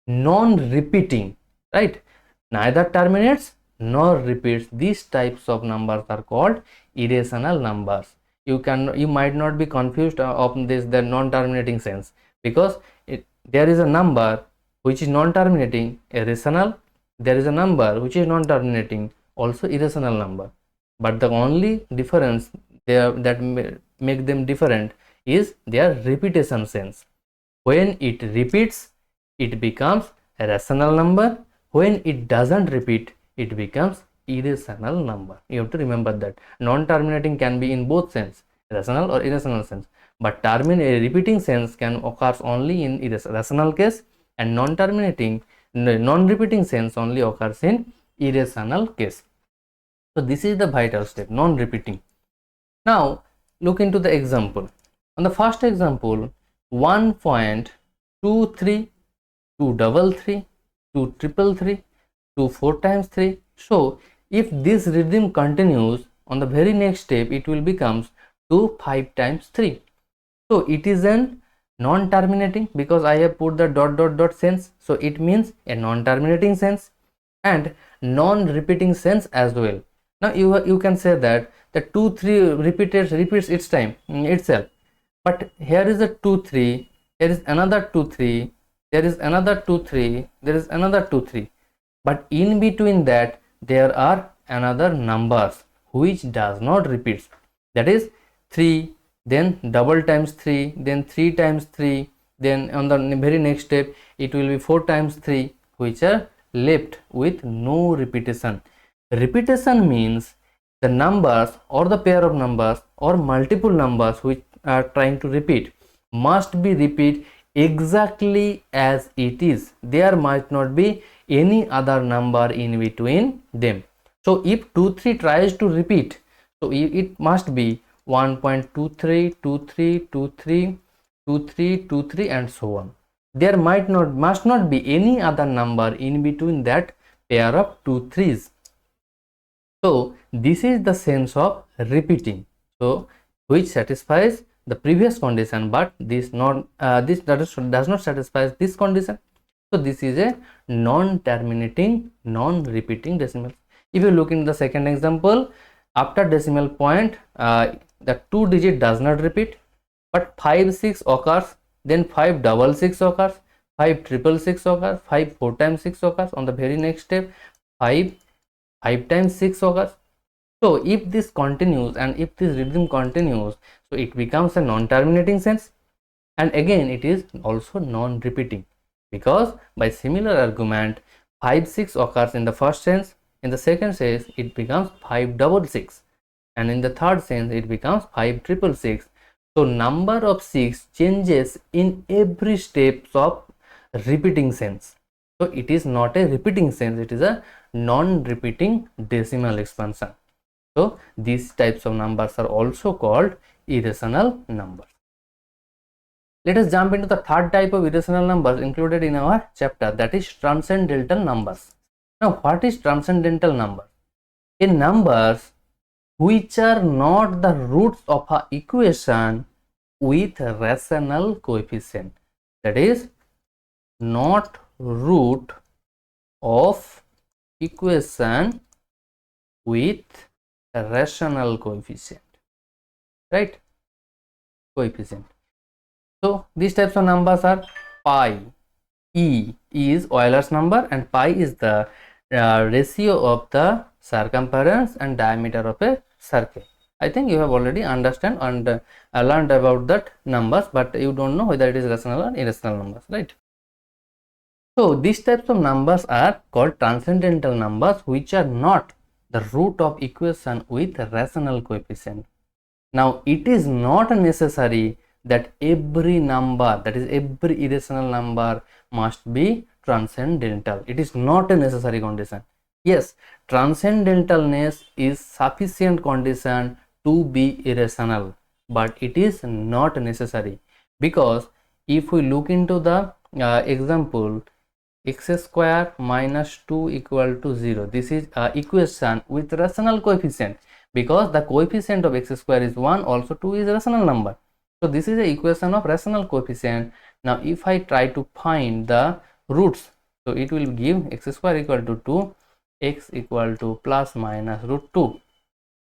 Speaker 1: non-repeating, right? Neither terminates nor repeats. These types of numbers are called irrational numbers. You might not be confused of the non-terminating sense, because there is a number which is non-terminating, irrational. There is a number which is non-terminating, also irrational number. But the only difference that make them different is their repetition sense. When it repeats, it becomes a rational number. When it doesn't repeat, it becomes irrational number. You have to remember that non-terminating can be in both sense, rational or irrational sense, but repeating sense can occurs only in rational case, and non-terminating, non-repeating sense only occurs in irrational case. So this is the vital step, non-repeating. Now look into the example. On the first example, 1.23, 233, 233, 2 4 times 3. So if this rhythm continues, on the very next step it will becomes 2 5 times 3. So it is an non-terminating, because I have put the dot dot dot sense, so it means a non-terminating sense and non-repeating sense as well. Now you can say that the 2 3 repeats its time itself, but here is a 2 3, here is another 2 3, there is another 2 3, there is another 2 3, but in between that there are another numbers which does not repeat. That is 3, then double times 3, then 3 times 3, then on the very next step it will be 4 times 3, which are left with no repetition. Repetition means the numbers or the pair of numbers or multiple numbers which are trying to repeat must be repeat exactly as it is. There might not be any other number in between them. So if 2 3 tries to repeat, so it must be 1.23 23 23 23 23 and so on. There must not be any other number in between that pair of 2 3s. So this is the sense of repeating, so which satisfies the previous condition, but this does not satisfy this condition. So this is a non-terminating, non-repeating decimal. If you look in the second example, after decimal point, the 2 digit does not repeat, but 5 6 occurs, then 5 double 6 occurs, 5 triple 6 occurs, 5 4 times 6 occurs. On the very next step, 5 times 6 occurs. So if this continues and if this rhythm continues, so it becomes a non-terminating sense, and again it is also non-repeating, because by similar argument 5 6 occurs in the first sense, in the second sense it becomes 5 double 6, and in the third sense it becomes 5 triple 6. So number of 6 changes in every steps of repeating sense. So it is not a repeating sense, it is a non-repeating decimal expansion. So these types of numbers are also called irrational numbers. Let us jump into the third type of irrational numbers included in our chapter, that is transcendental numbers. Now what is transcendental number? In numbers which are not the roots of an equation with rational coefficient, that is not root of equation with a rational coefficient, right? Coefficient. So these types of numbers are pi. E is Euler's number and pi is the ratio of the circumference and diameter of a circle. I think you have already understand and learned about that numbers, but you don't know whether it is rational or irrational numbers, right? So these types of numbers are called transcendental numbers which are not the root of equation with rational coefficient. Now it is not necessary that every number, that is every irrational number, must be transcendental. It is not a necessary condition. Yes, transcendentalness is sufficient condition to be irrational, but it is not necessary, because if we look into the example x square minus 2 equal to 0, this is equation with rational coefficient, because the coefficient of x square is 1, also 2 is a rational number. So this is a equation of rational coefficient. Now if I try to find the roots, so it will give x square equal to 2, x equal to plus minus root 2.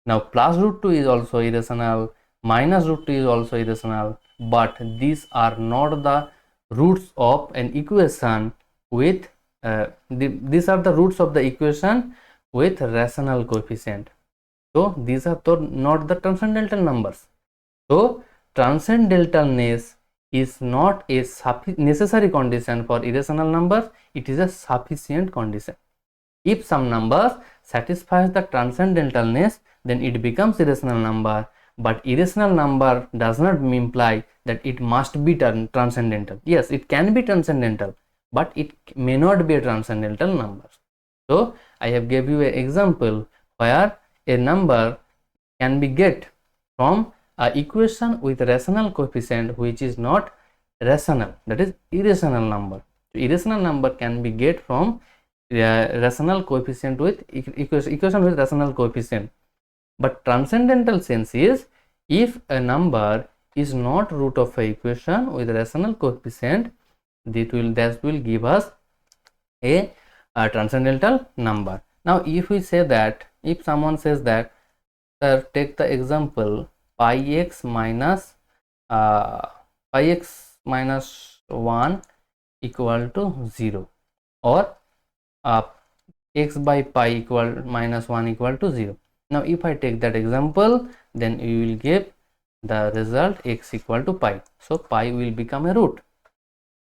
Speaker 1: Now plus root 2 is also irrational, minus root 2 is also irrational, but these are not the roots of an equation with these are the roots of the equation with rational coefficient. So these are not the transcendental numbers. So transcendentalness is not a necessary condition for irrational numbers, it is a sufficient condition. If some number satisfies the transcendentalness, then it becomes irrational number, but irrational number does not imply that it must be transcendental. Yes, it can be transcendental, but it may not be a transcendental number. So I have gave you an example where a number can be get from an equation with rational coefficient which is not rational, that is irrational number. So irrational number can be get from rational coefficient with equation with rational coefficient. But transcendental sense is if a number is not root of a equation with rational coefficient, that will give us a transcendental number. Now if we say that, if someone says that, sir, take the example pi x minus 1 equal to 0, or x by pi equal minus 1 equal to 0. Now if I take that example, then you will get the result x equal to pi. So pi will become a root.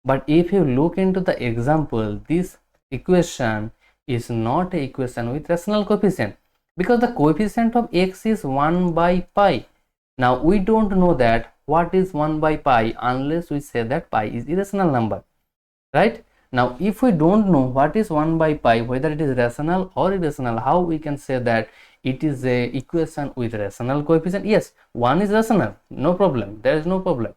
Speaker 1: But if you look into the example, this equation is not an equation with rational coefficient. because the coefficient of x is 1 by pi. Now we don't know that what is 1 by pi unless we say that pi is irrational number, right? Now if we don't know what is 1 by pi, whether it is rational or irrational, how we can say that it is a equation with rational coefficient? Yes, 1 is rational, no problem, there is no problem,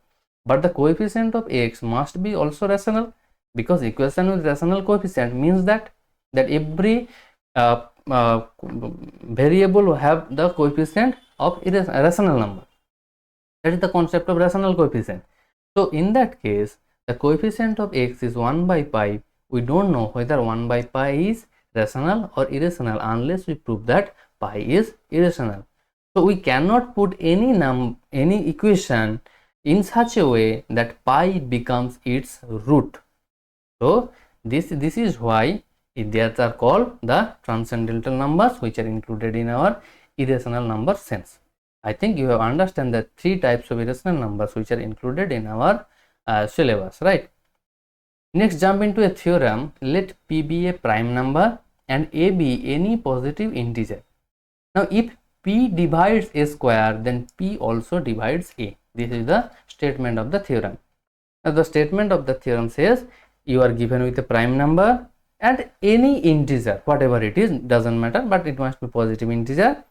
Speaker 1: but the coefficient of x must be also rational, because equation with rational coefficient means that every variable will have the coefficient of a rational number. That is the concept of rational coefficient. So in that case, the coefficient of x is 1 by pi. We don't know whether 1 by pi is rational or irrational unless we prove that pi is irrational. So we cannot put any equation in such a way that pi becomes its root. So this is why they are called the transcendental numbers, which are included in our irrational number sense. I think you have understand the three types of irrational numbers which are included in our syllabus, right? Next, jump into a theorem. Let p be a prime number and a be any positive integer. Now if p divides a square, then p also divides a. This is the statement of the theorem. Now the statement of the theorem says you are given with a prime number and any integer, whatever it is, doesn't matter, but it must be positive integer.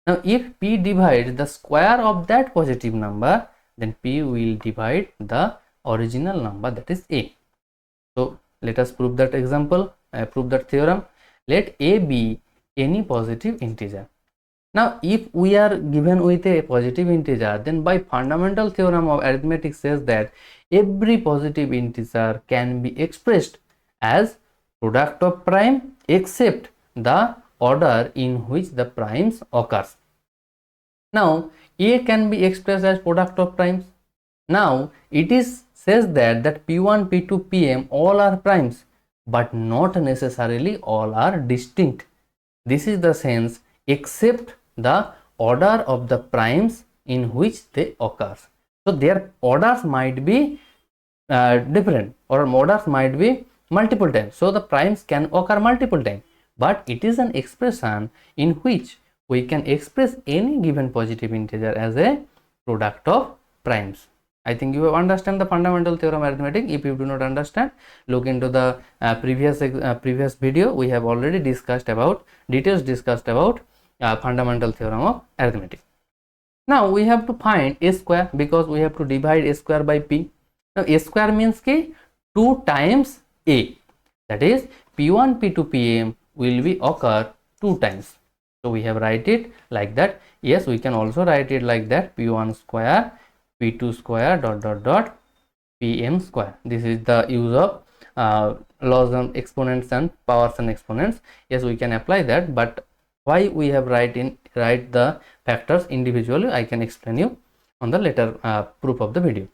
Speaker 1: Now if p divides the square of that positive number, then p will divide the original number, that is a. So let us prove that example, prove that theorem. Let a be any positive integer. Now if we are given with a positive integer, then by fundamental theorem of arithmetic says that every positive integer can be expressed as product of prime except the order in which the primes occurs. Now a can be expressed as product of primes. Now it is says that p1, p2, pm all are primes, but not necessarily all are distinct. This is the sense except the order of the primes in which they occur. So their orders might be different, or orders might be multiple times. So the primes can occur multiple times, but it is an expression in which we can express any given positive integer as a product of primes. I think you have understand the fundamental theorem arithmetic. If you do not understand, look into the previous video. We have already discussed about fundamental theorem of arithmetic. Now we have to find a square, because we have to divide a square by p. Now a square means 2 times a, that is p1, p2, pm will be occur 2 times. So we have write it like that. Yes, we can also write it like that, p1 square, p2 square dot pm square. This is the use of laws on exponents and powers and exponents. Yes, we can apply that, but why we have write the factors individually, I can explain you on the later proof of the video.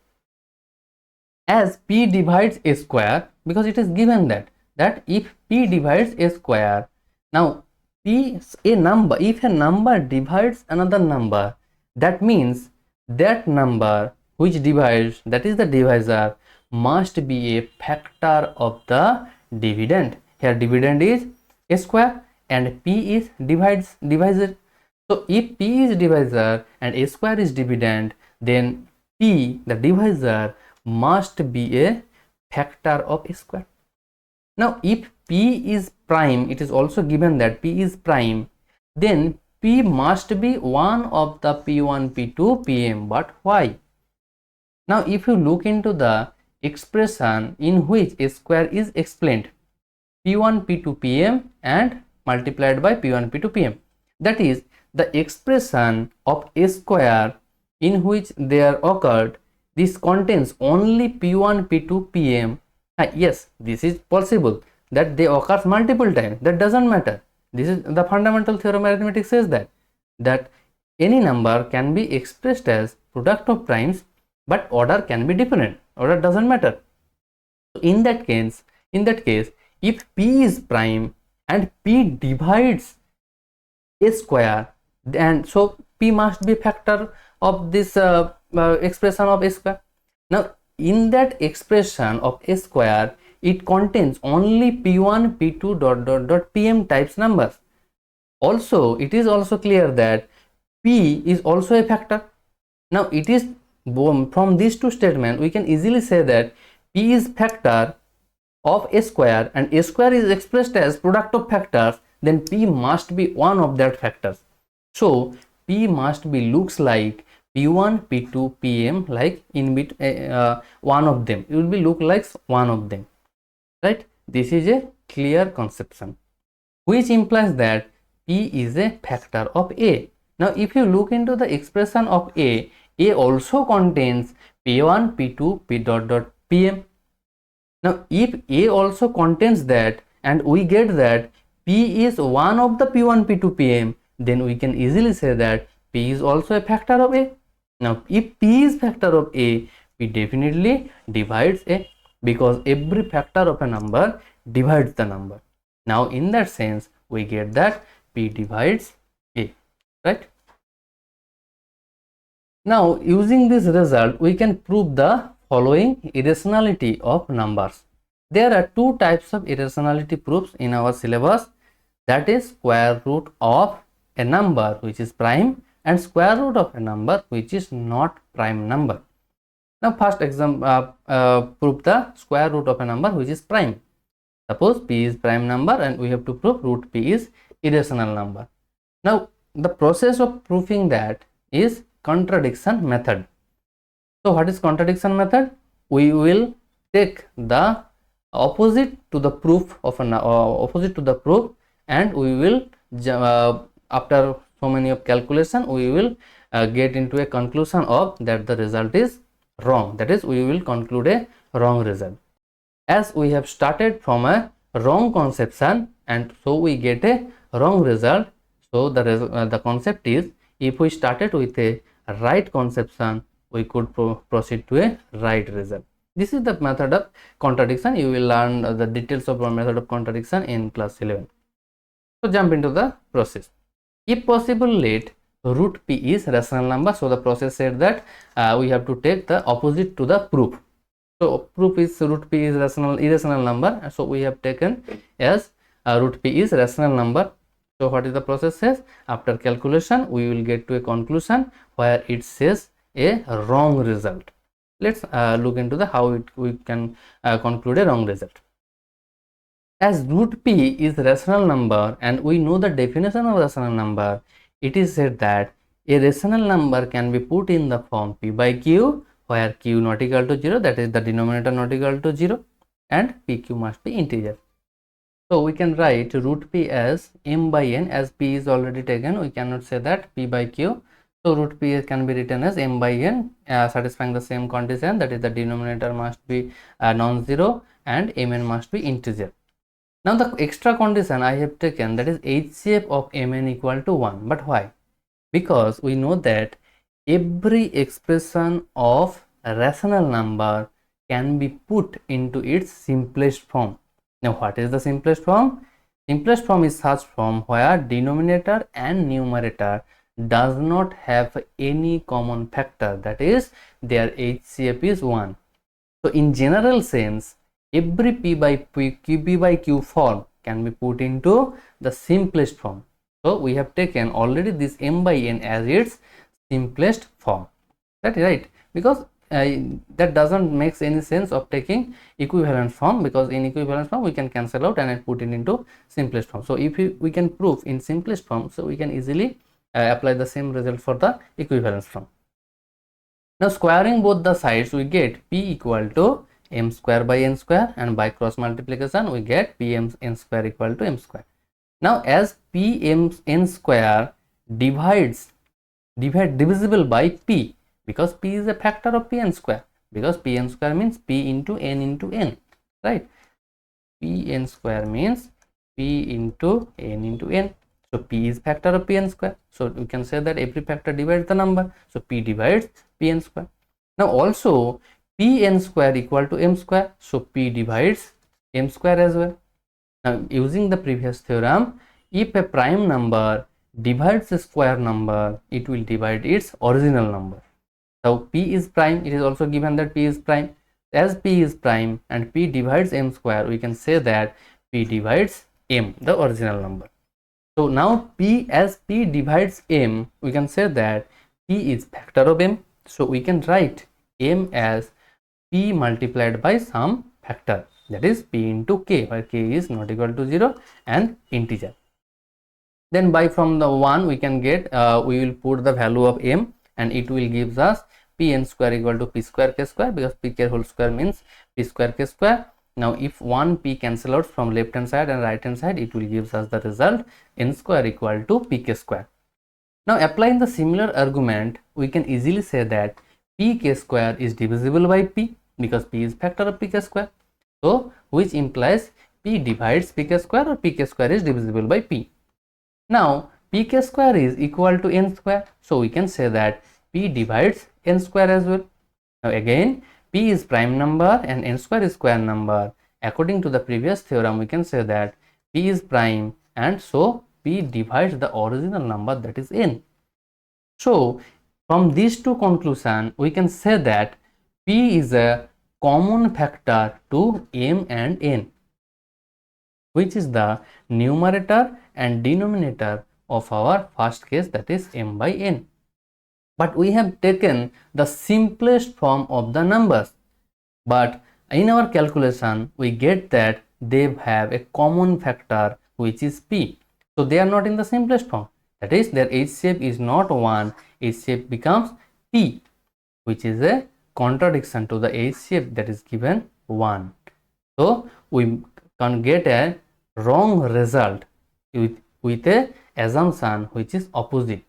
Speaker 1: As p divides a square, because it is given that if p divides a square, now if a number divides another number, that means that number which divides, that is the divisor, must be a factor of the dividend. Here dividend is a square and p is divisor. So if p is divisor and a square is dividend, then p, the divisor, must be a factor of a square. Now if p is prime, it is also given that p is prime, then p must be one of the p1, p2, pm. But why? Now if you look into the expression in which a square is explained, p1, p2, pm and multiplied by p1, p2, pm, that is the expression of a square in which there occurred, this contains only p1, p2, pm. Yes, this is possible that they occur multiple times, that doesn't matter. This is the fundamental theorem arithmetic says that any number can be expressed as product of primes, but order can be different, order doesn't matter. So in that case, if p is prime and p divides a square, and so p must be factor of this expression of a square. Now in that expression of a square, it contains only p1, p2 dot pm types numbers. Also, it is also clear that p is also a factor. Now it is from these two statements we can easily say that p is factor of a square and a square is expressed as product of factors, then p must be one of that factors. So p must be looks like p1, p2, pm, like in between one of them. It will be look like one of them, right? This is a clear conception, which implies that p is a factor of a. Now if you look into the expression of a also contains p1, p2, p dot dot pm. Now if a also contains that and we get that p is one of the p1, p2, pm, then we can easily say that p is also a factor of a. Now if p is factor of a, p definitely divides a, because every factor of a number divides the number. Now in that sense we get that p divides a, right? Now using this result we can prove the following irrationality of numbers. There are two types of irrationality proofs in our syllabus, that is square root of a number which is prime and square root of a number which is not prime number. Now first example, prove the square root of a number which is prime. Suppose p is prime number and we have to prove root p is irrational number. Now the process of proving that is contradiction method. So what is contradiction method? We will take the opposite to the proof of an opposite to the proof, and we will after so many of calculation we will get into a conclusion of that the result is wrong, that is we will conclude a wrong result. As we have started from a wrong conception and so we get a wrong result, so the concept is, if we started with a right conception we could proceed to a right result. This is the method of contradiction. You will learn the details of our method of contradiction in class 11. So jump into the process. If possible, let root p is rational number. So the process said that we have to take the opposite to the proof. So proof is root p is irrational number. So we have taken as root p is rational number. So what is the process says? After calculation we will get to a conclusion where it says a wrong result. Let's look into the how we can conclude a wrong result. As root p is rational number and we know the definition of rational number, it is said that a rational number can be put in the form p by q, where q not equal to 0, that is the denominator not equal to 0, and pq must be integer. So we can write root p as m by n, as p is already taken, we cannot say that p by q. So root p can be written as m by n, satisfying the same condition, that is the denominator must be non-zero and mn must be integer. Now the extra condition I have taken, that is HCF of mn equal to 1. But why? Because we know that every expression of a rational number can be put into its simplest form. Now what is the simplest form? Simplest form is such form where denominator and numerator does not have any common factor, that is their HCF is 1. So in general sense, every p by q form can be put into the simplest form. So we have taken already this m by n as its simplest form. That is right, because that doesn't make any sense of taking equivalent form, because in equivalent form we can cancel out and put it into simplest form. So if we can prove in simplest form, so we can easily apply the same result for the equivalence form. Now squaring both the sides we get p equal to m square by n square, and by cross multiplication we get p m n square equal to m square. Now as p m n square divisible by p, because p is a factor of p n square, because p n square means p into n, right? P n square means p into n. So p is factor of p n square. So we can say that every factor divides the number. So p divides p n square. Now also p n square equal to m square. So p divides m square as well. Now using the previous theorem, if a prime number divides a square number, it will divide its original number. So p is prime, it is also given that p is prime. As p is prime and p divides m square, we can say that p divides m, the original number. So now as p divides m, we can say that p is factor of m. So we can write m as p multiplied by some factor, that is p into k, where k is not equal to 0 and integer. Then by from the 1 we can get, we will put the value of m and it will gives us p n square equal to p square k square, because p k whole square means p square k square. Now if one p cancel out from left hand side and right hand side, it will gives us the result n square equal to pk square. Now applying the similar argument, we can easily say that pk square is divisible by p, because p is factor of pk square. So which implies p divides pk square, or pk square is divisible by p. Now pk square is equal to n square, so we can say that p divides n square as well. Now again, p is prime number and n square is square number. According to the previous theorem, we can say that p is prime, and so p divides the original number, that is n. So from these two conclusions, we can say that p is a common factor to m and n, which is the numerator and denominator of our first case, that is m by n. But we have taken the simplest form of the numbers, but in our calculation we get that they have a common factor, which is p. So they are not in the simplest form, that is their HCF is not 1, HCF becomes p, which is a contradiction to the HCF that is given 1. So we can get a wrong result with a assumption which is opposite.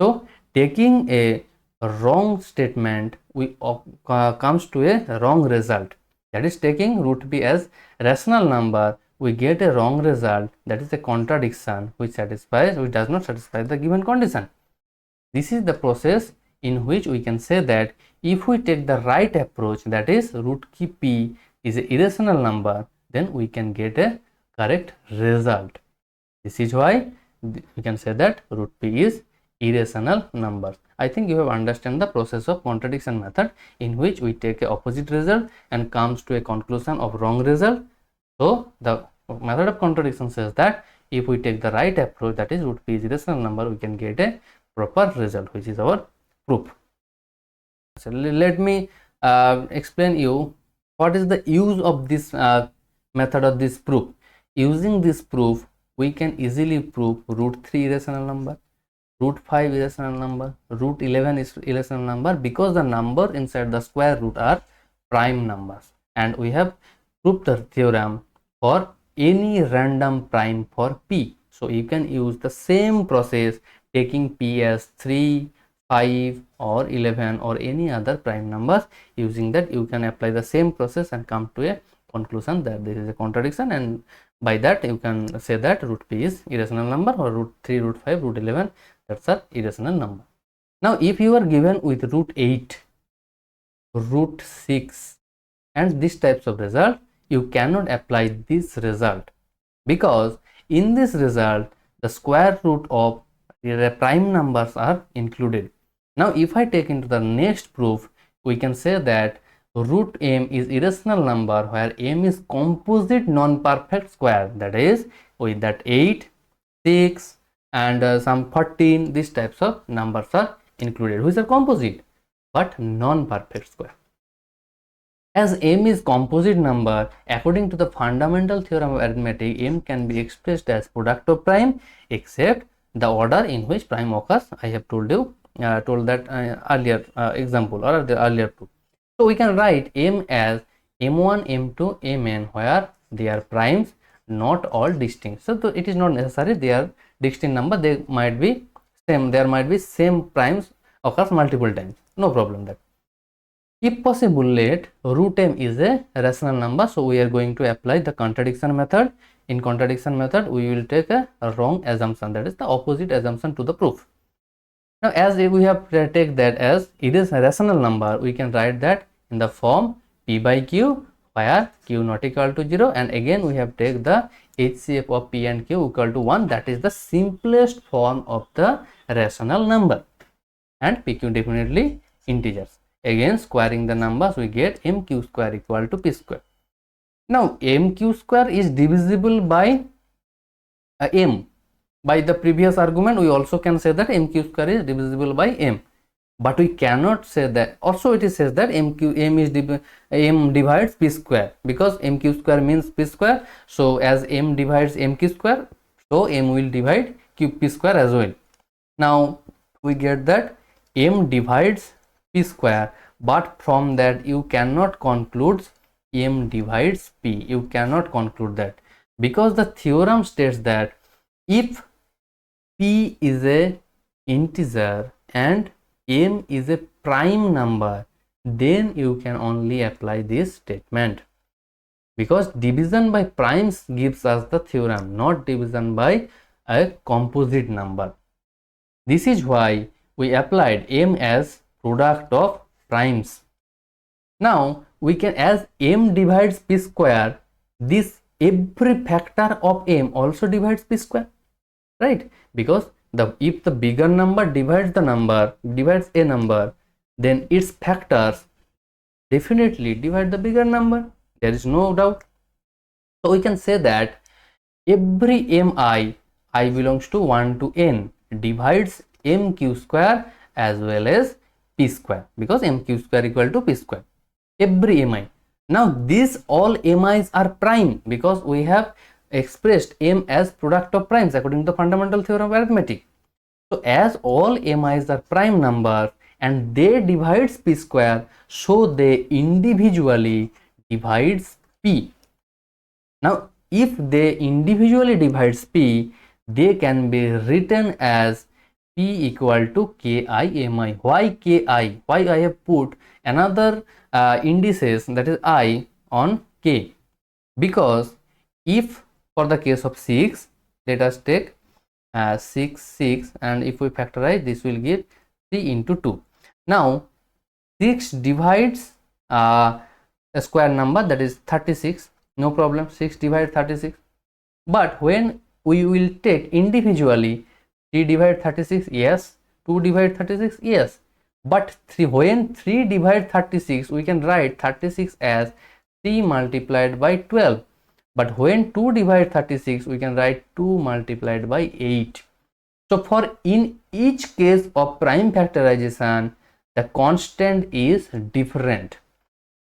Speaker 1: So taking a wrong statement, we comes to a wrong result, that is taking root p as rational number, we get a wrong result, that is a contradiction which does not satisfy the given condition. This is the process in which we can say that if we take the right approach, that is root p is an irrational number, then we can get a correct result. This is why we can say that root p is irrational number. I think you have understand the process of contradiction method, in which we take a opposite result and comes to a conclusion of wrong result. So the method of contradiction says that if we take the right approach, that is root p is irrational number, we can get a proper result, which is our proof. So let me explain you what is the use of this method of this proof. Using this proof, we can easily prove root 3 irrational number, root 5 irrational number, root 11 is irrational number, because the number inside the square root are prime numbers, and we have proved the theorem for any random prime for p. So you can use the same process, taking p as 3, 5 or 11 or any other prime numbers. Using that, you can apply the same process and come to a conclusion that there is a contradiction, and by that you can say that root p is irrational number, or root 3, root 5, root 11, that's an irrational number. Now if you are given with root 8, root 6 and these types of result, you cannot apply this result, because in this result the square root of the prime numbers are included. Now if I take into the next proof, we can say that root m is irrational number where m is composite non-perfect square, that is with that 8, 6 and some 14, these types of numbers are included, which are composite but non-perfect square. As m is composite number, according to the fundamental theorem of arithmetic, m can be expressed as product of prime except the order in which prime occurs. I have told that earlier example or the earlier proof. So we can write m as m1, m2, mn, where they are primes, not all distinct. So it is not necessary they are distinct number, they might be same, there might be same primes occurs multiple times, no problem that. If possible, let root m is a rational number, so we are going to apply the contradiction method. In contradiction method, we will take a wrong assumption, that is the opposite assumption to the proof. Now as we have take that as it is a rational number, we can write that in the form p by q, where q not equal to 0, and again we have take the HCF of p and q equal to 1, that is the simplest form of the rational number, and pq definitely integers. Again squaring the numbers, we get mq square equal to p square. Now mq square is divisible by m, By the previous argument, we also can say that mq square is divisible by m, but we cannot say that. Also it says that m divides p square, because mq square means p square. So as m divides mq square, so m will divide p square as well. Now we get that m divides p square, but from that you cannot conclude m divides p. You cannot conclude that, because the theorem states that if p is a integer and m is a prime number, then you can only apply this statement, because division by primes gives us the theorem, not division by a composite number. This is why we applied m as product of primes. Now we can, as m divides p square, this every factor of m also divides p square, right? Because if the bigger number divides a number, then its factors definitely divide the bigger number. There is no doubt. So we can say that every mi, I belongs to 1 to n, divides mq square as well as p square, because mq square equal to p square. Every mi. Now these all mi's are prime, because we have expressed m as product of primes according to the fundamental theorem of arithmetic. So as all mi's are prime numbers and they divides p square, so they individually divides p. Now if they individually divides p, they can be written as p equal to ki mi. Why ki? Why I have put another indices, that is I, on k? Because if for the case of 6, let us take 6, and if we factorize, this will give 3 into 2. Now 6 divides a square number, that is 36. No problem, 6 divides 36. But when we will take individually, 3 divide 36, yes. 2 divide 36, yes. But when 3 divide 36, we can write 36 as 3 multiplied by 12. But when 2 divide 36, we can write 2 multiplied by 8. So for in each case of prime factorization, the constant is different.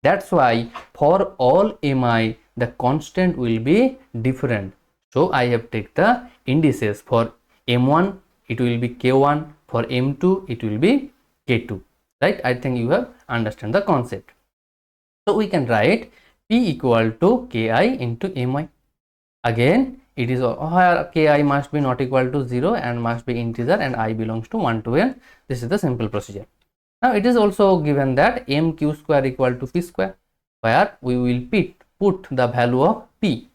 Speaker 1: That's why for all mi, the constant will be different. So I have taken the indices. For m1, it will be k1. For m2, it will be k2. Right? I think you have understand the concept. So we can write p equal to ki into mi. Again, it is here ki must be not equal to 0 and must be integer, and I belongs to 1 to n. This is the simple procedure. Now it is also given that mq square equal to p square, where we will put the value of p.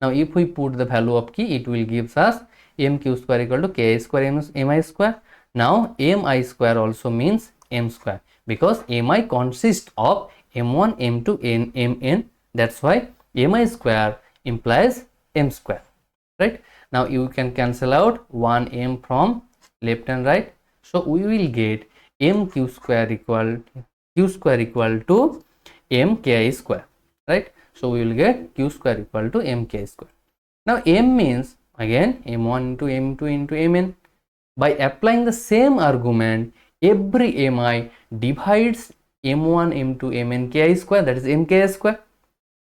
Speaker 1: Now if we put the value of k, it will gives us mq square equal to ki square mi square. Now mi square also means m square, because mi consists of m1, m2, n, mn. That's why mi square implies m square, right? Now you can cancel out 1m from left and right, so we will get mq square equal to mki square, right? So we will get q square equal to mki square. Now m means again m1 into m2 into mn. By applying the same argument, every mi divides m1, m2, mn ki square, that is mki square.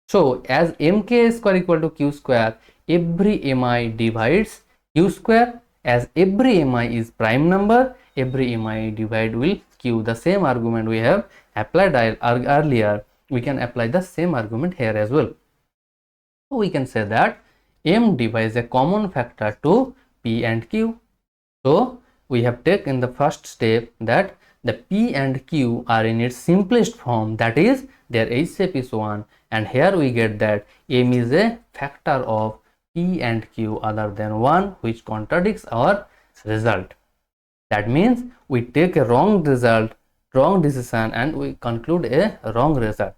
Speaker 1: So as mki square equal to q square, every mi divides q square. As every mi is prime number, every mi divide will q. The same argument we have applied earlier, we can apply the same argument here as well. So we can say that m divides a common factor to p and q. So we have taken the first step that the p and q are in its simplest form, that is their h shape is 1, and here we get that m is a factor of p and q other than 1, which contradicts our result. That means we take a wrong result, wrong decision, and we conclude a wrong result.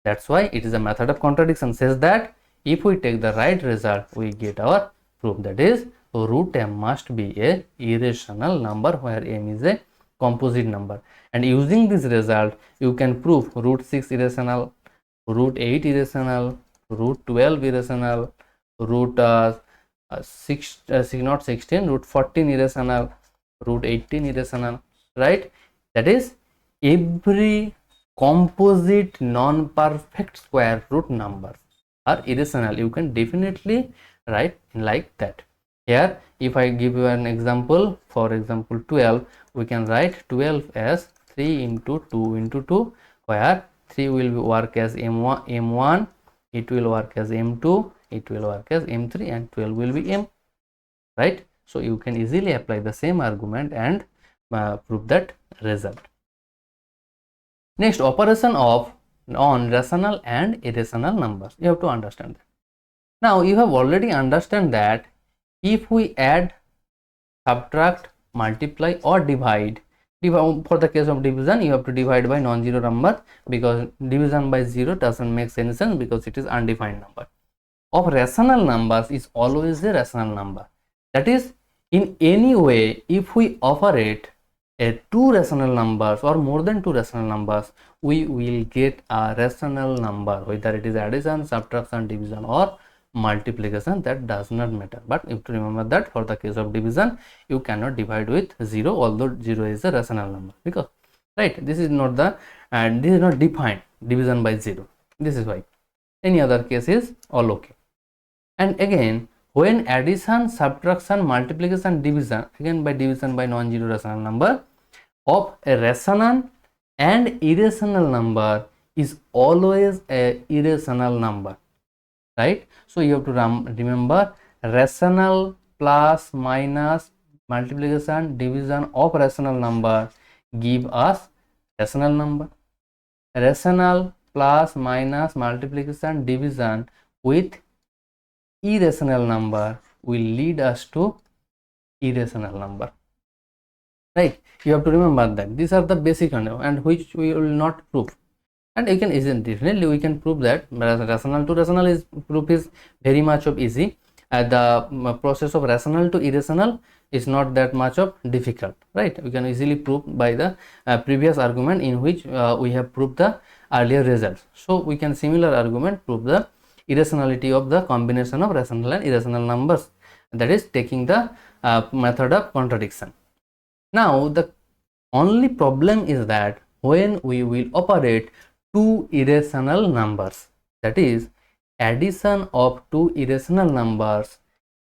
Speaker 1: That's why it is a method of contradiction, says that if we take the right result, we get our proof, that is root m must be a irrational number where m is a composite number. And using this result, you can prove root 6 irrational, root 8 irrational, root 12 irrational, root not 16, root 14 irrational, root 18 irrational, right? That is, every composite non-perfect square root numbers are irrational. You can definitely write like that. Here, if I give you an example, for example 12, we can write 12 as 3 into 2 into 2, where 3 will work as m1, it will work as m2, it will work as m3, and 12 will be m, right? So you can easily apply the same argument and prove that result. Next, operation of on rational and irrational numbers. You have to understand that. Now you have already understand that if we add, subtract, multiply or divide, for the case of division you have to divide by non-zero number, because division by 0 doesn't make any sense because it is undefined number. Of rational numbers is always a rational number. That is, in any way, if we operate two rational numbers or more than two rational numbers, we will get a rational number, whether it is addition, subtraction, division or multiplication, that does not matter. But you have to remember that for the case of division you cannot divide with 0, although 0 is a rational number, because right, this is not the this is not defined division by 0. This is why. Any other case is all okay. And again, when addition, subtraction, multiplication, division, again by division by non-zero rational number, of a rational and irrational number is always a irrational number, right? So you have to remember, rational plus minus multiplication division of rational number give us rational number. Rational plus minus multiplication division with irrational number will lead us to irrational number, right? You have to remember that these are the basic and which we will not prove. And you can definitely we can prove that rational to rational is proof is very much of easy. The process of rational to irrational is not that much of difficult, right? We can easily prove by the previous argument in which we have proved the earlier results. So we can similar argument prove the irrationality of the combination of rational and irrational numbers, that is taking the method of contradiction. Now the only problem is that when we will operate two irrational numbers, that is addition of two irrational numbers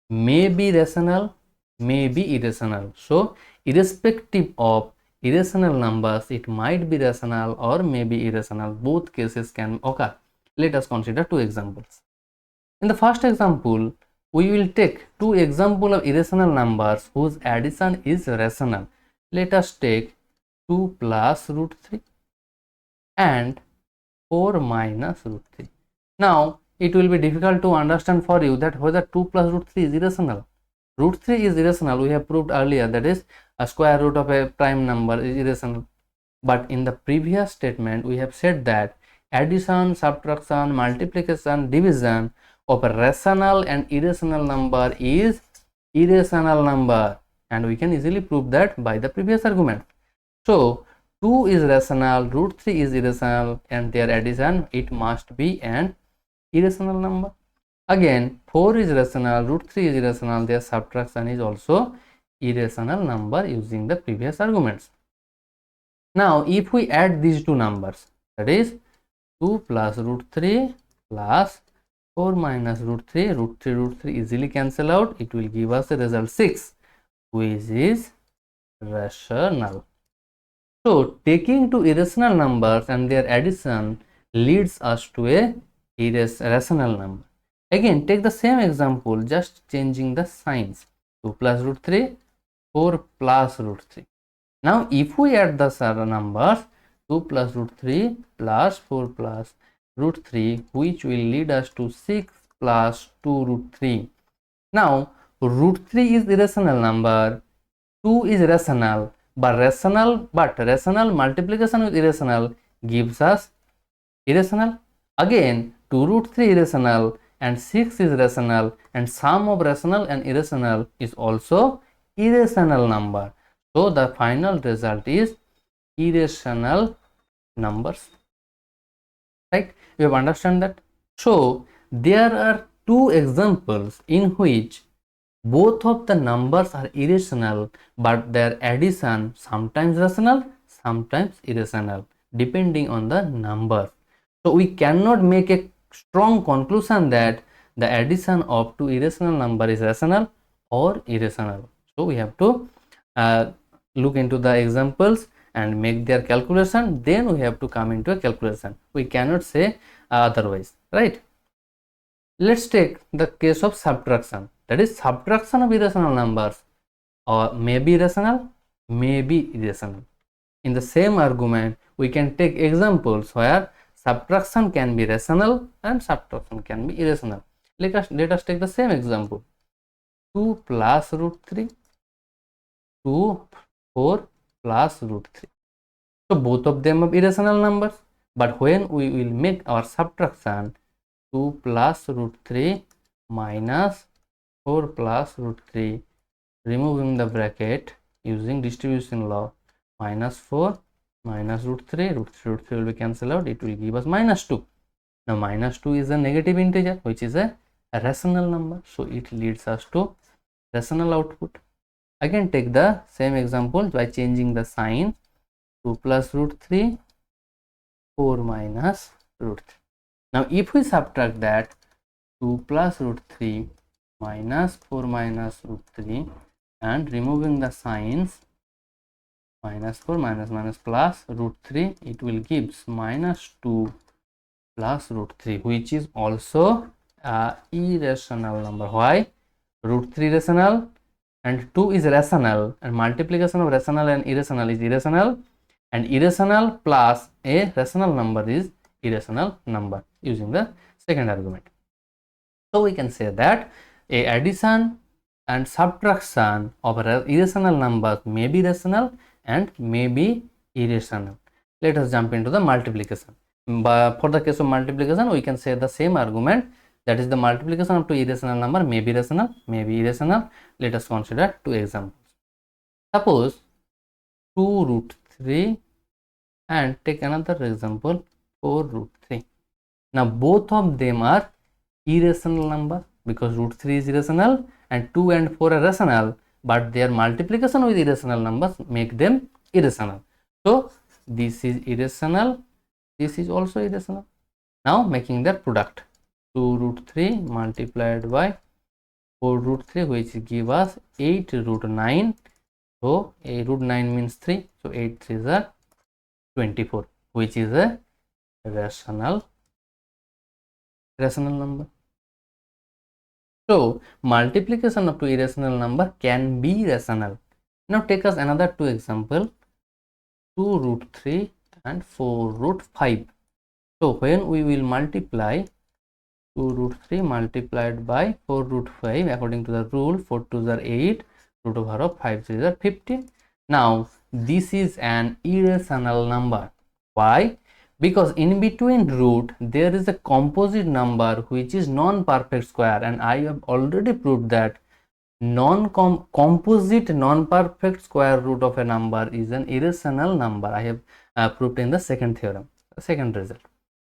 Speaker 1: may be rational, may be irrational. So irrespective of irrational numbers, it might be rational or may be irrational. Both cases can occur. Let us consider two examples. In the first example, we will take two examples of irrational numbers whose addition is rational. Let us take 2 plus root 3 and 4 minus root 3. Now it will be difficult to understand for you that whether 2 plus root 3 is irrational. Root 3 is irrational, we have proved earlier, that is a square root of a prime number is irrational. But in the previous statement we have said that addition, subtraction, multiplication, division of a rational and irrational number is irrational number, and we can easily prove that by the previous argument. So 2 is rational, root 3 is irrational, and their addition, it must be an irrational number. Again 4 is rational, root 3 is irrational, their subtraction is also irrational number using the previous arguments. Now if we add these two numbers, that is 2 plus root 3 plus 4 minus root 3, root 3 easily cancel out, it will give us the result 6, which is rational. So taking two irrational numbers and their addition leads us to a rational number. Again take the same example, just changing the signs. 2 plus root 3, 4 plus root 3. Now if we add the numbers 2 plus root 3 plus 4 plus root 3, which will lead us to 6 plus 2 root 3. Now root 3 is irrational number, 2 is rational, but rational multiplication with irrational gives us irrational. Again 2 root 3 irrational and 6 is rational, and sum of rational and irrational is also irrational number. So the final result is irrational numbers, right? You have understand that. So there are two examples in which both of the numbers are irrational, but their addition sometimes rational, sometimes irrational, depending on the number. So we cannot make a strong conclusion that the addition of two irrational number is rational or irrational. So we have to look into the examples and make their calculation, then we have to come into a calculation. We cannot say otherwise, right? Let's take the case of subtraction, that is subtraction of irrational numbers, or may be rational, may be irrational. In the same argument, we can take examples where subtraction can be rational and subtraction can be irrational. Let us take the same example. 2 plus root 3, 2, 4 plus root 3. So both of them are irrational numbers, but when we will make our subtraction, 2 plus root 3 minus 4 plus root 3, removing the bracket using distribution law, minus 4 minus root 3 will be cancelled out, it will give us minus 2. Now minus 2 is a negative integer which is a rational number, so it leads us to rational output. Again take the same example by changing the sign, 2 plus root 3, 4 minus root 3. Now if we subtract that, 2 plus root 3 minus 4 minus root 3, and removing the signs, minus 4 minus plus root 3, it will give minus 2 plus root 3, which is also a irrational number. Why? Root 3 rational and 2 is rational, and multiplication of rational and irrational is irrational, and irrational plus a rational number is irrational number, using the second argument. So we can say that a addition and subtraction of irrational numbers may be rational and may be irrational. Let us jump into the multiplication. But for the case of multiplication, we can say the same argument, that is the multiplication of two irrational number may be rational, may be irrational. Let us consider two examples. Suppose 2 root 3 and take another example, 4 root 3. Now both of them are irrational number because root 3 is irrational and 2 and 4 are rational, but their multiplication with irrational numbers make them irrational. So this is irrational, this is also irrational. Now making their product, 2 root 3 multiplied by 4 root 3, which give us 8 root 9. So a root 9 means 3, so 8 3s are 24, which is a rational number. So multiplication of two irrational number can be rational. Now take us another two example, 2 root 3 and 4 root 5. So when we will multiply 2 root 3 multiplied by 4 root 5, according to the rule, 4 2s are 8, root over of 5 3s are 15. Now this is an irrational number. Why? Because in between root there is a composite number which is non-perfect square, and I have already proved that composite non-perfect square root of a number is an irrational number. I have proved in the second theorem, second result.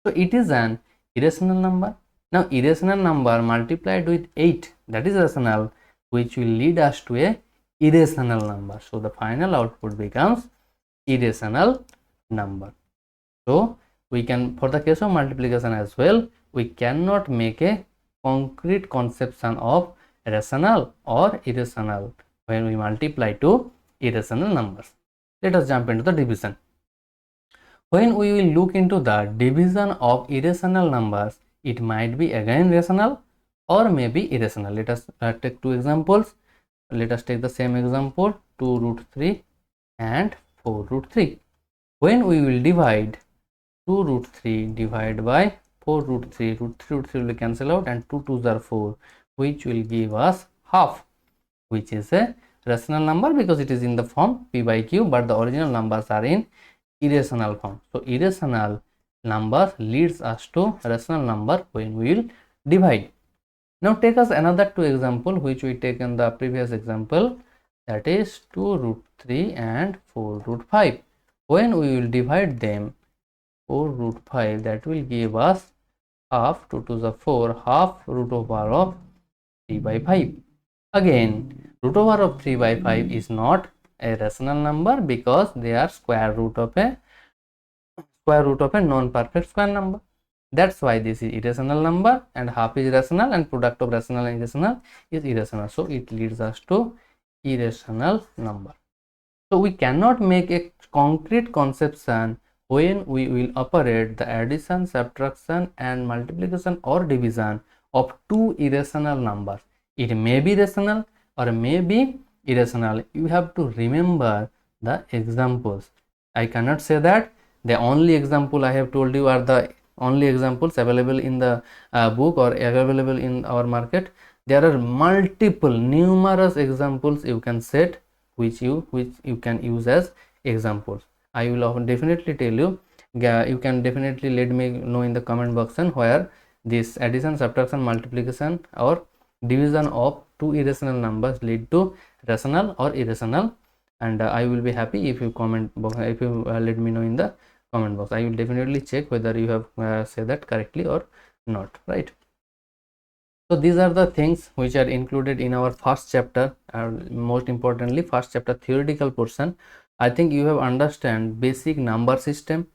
Speaker 1: So it is an irrational number. Now irrational number multiplied with 8, that is rational, which will lead us to a irrational number. So the final output becomes irrational number. So we can, for the case of multiplication as well, we cannot make a concrete conception of rational or irrational when we multiply two irrational numbers. Let us jump into the division. When we will look into the division of irrational numbers, it might be again rational or maybe irrational. Let us take two examples. Let us take the same example, 2 root 3 and 4 root 3. When we will divide 2 root 3 divided by 4 root 3, root 3 will cancel out, and 2 2s are 4, which will give us half, which is a rational number because it is in the form p by q, but the original numbers are in irrational form. So irrational number leads us to rational number when we will divide. Now take us another two example which we take in the previous example, that is 2 root 3 and 4 root 5. When we will divide them, 4 root 5, that will give us half, 2 to the 4, half root over of 3 by 5. Again, root over of 3 by 5 is not a rational number because they are square root of a non-perfect square number. That's why this is irrational number, and half is rational, and product of rational and irrational is irrational. So it leads us to irrational number. So we cannot make a concrete conception when we will operate the addition, subtraction and multiplication or division of two irrational numbers. It may be rational or may be irrational. You have to remember the examples. I cannot say that the only example I have told you are the only examples available in the book or available in our market. There are multiple, numerous examples you can set which you can use as examples. I will definitely tell you. You can definitely let me know in the comment box where this addition, subtraction, multiplication or division of two irrational numbers lead to rational or irrational, and I will be happy if you comment box, if you let me know in the comment box. I will definitely check whether you have said that correctly or not, right? So these are the things which are included in our first chapter, most importantly first chapter theoretical portion. I think you have understand basic number system,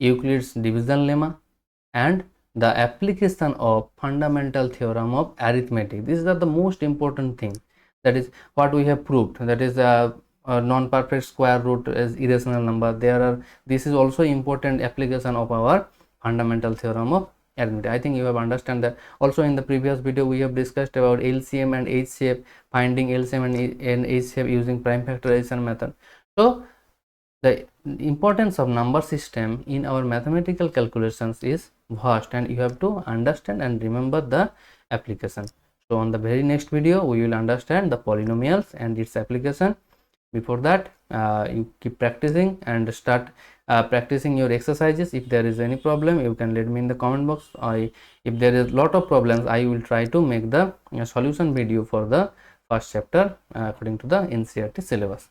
Speaker 1: Euclid's division lemma and the application of fundamental theorem of arithmetic. These are the most important thing. That is what we have proved, that is a non-perfect square root is irrational number. This is also important application of our fundamental theorem of arithmetic. I think you have understand that. Also in the previous video we have discussed about LCM and HCF, finding LCM and HCF using prime factorization method. So the importance of number system in our mathematical calculations is vast, and you have to understand and remember the application. So on the very next video we will understand the polynomials and its application. Before that, you keep practicing and start practicing your exercises. If there is any problem you can let me in the comment box. If there is lot of problems, I will try to make the solution video for the first chapter according to the NCERT syllabus.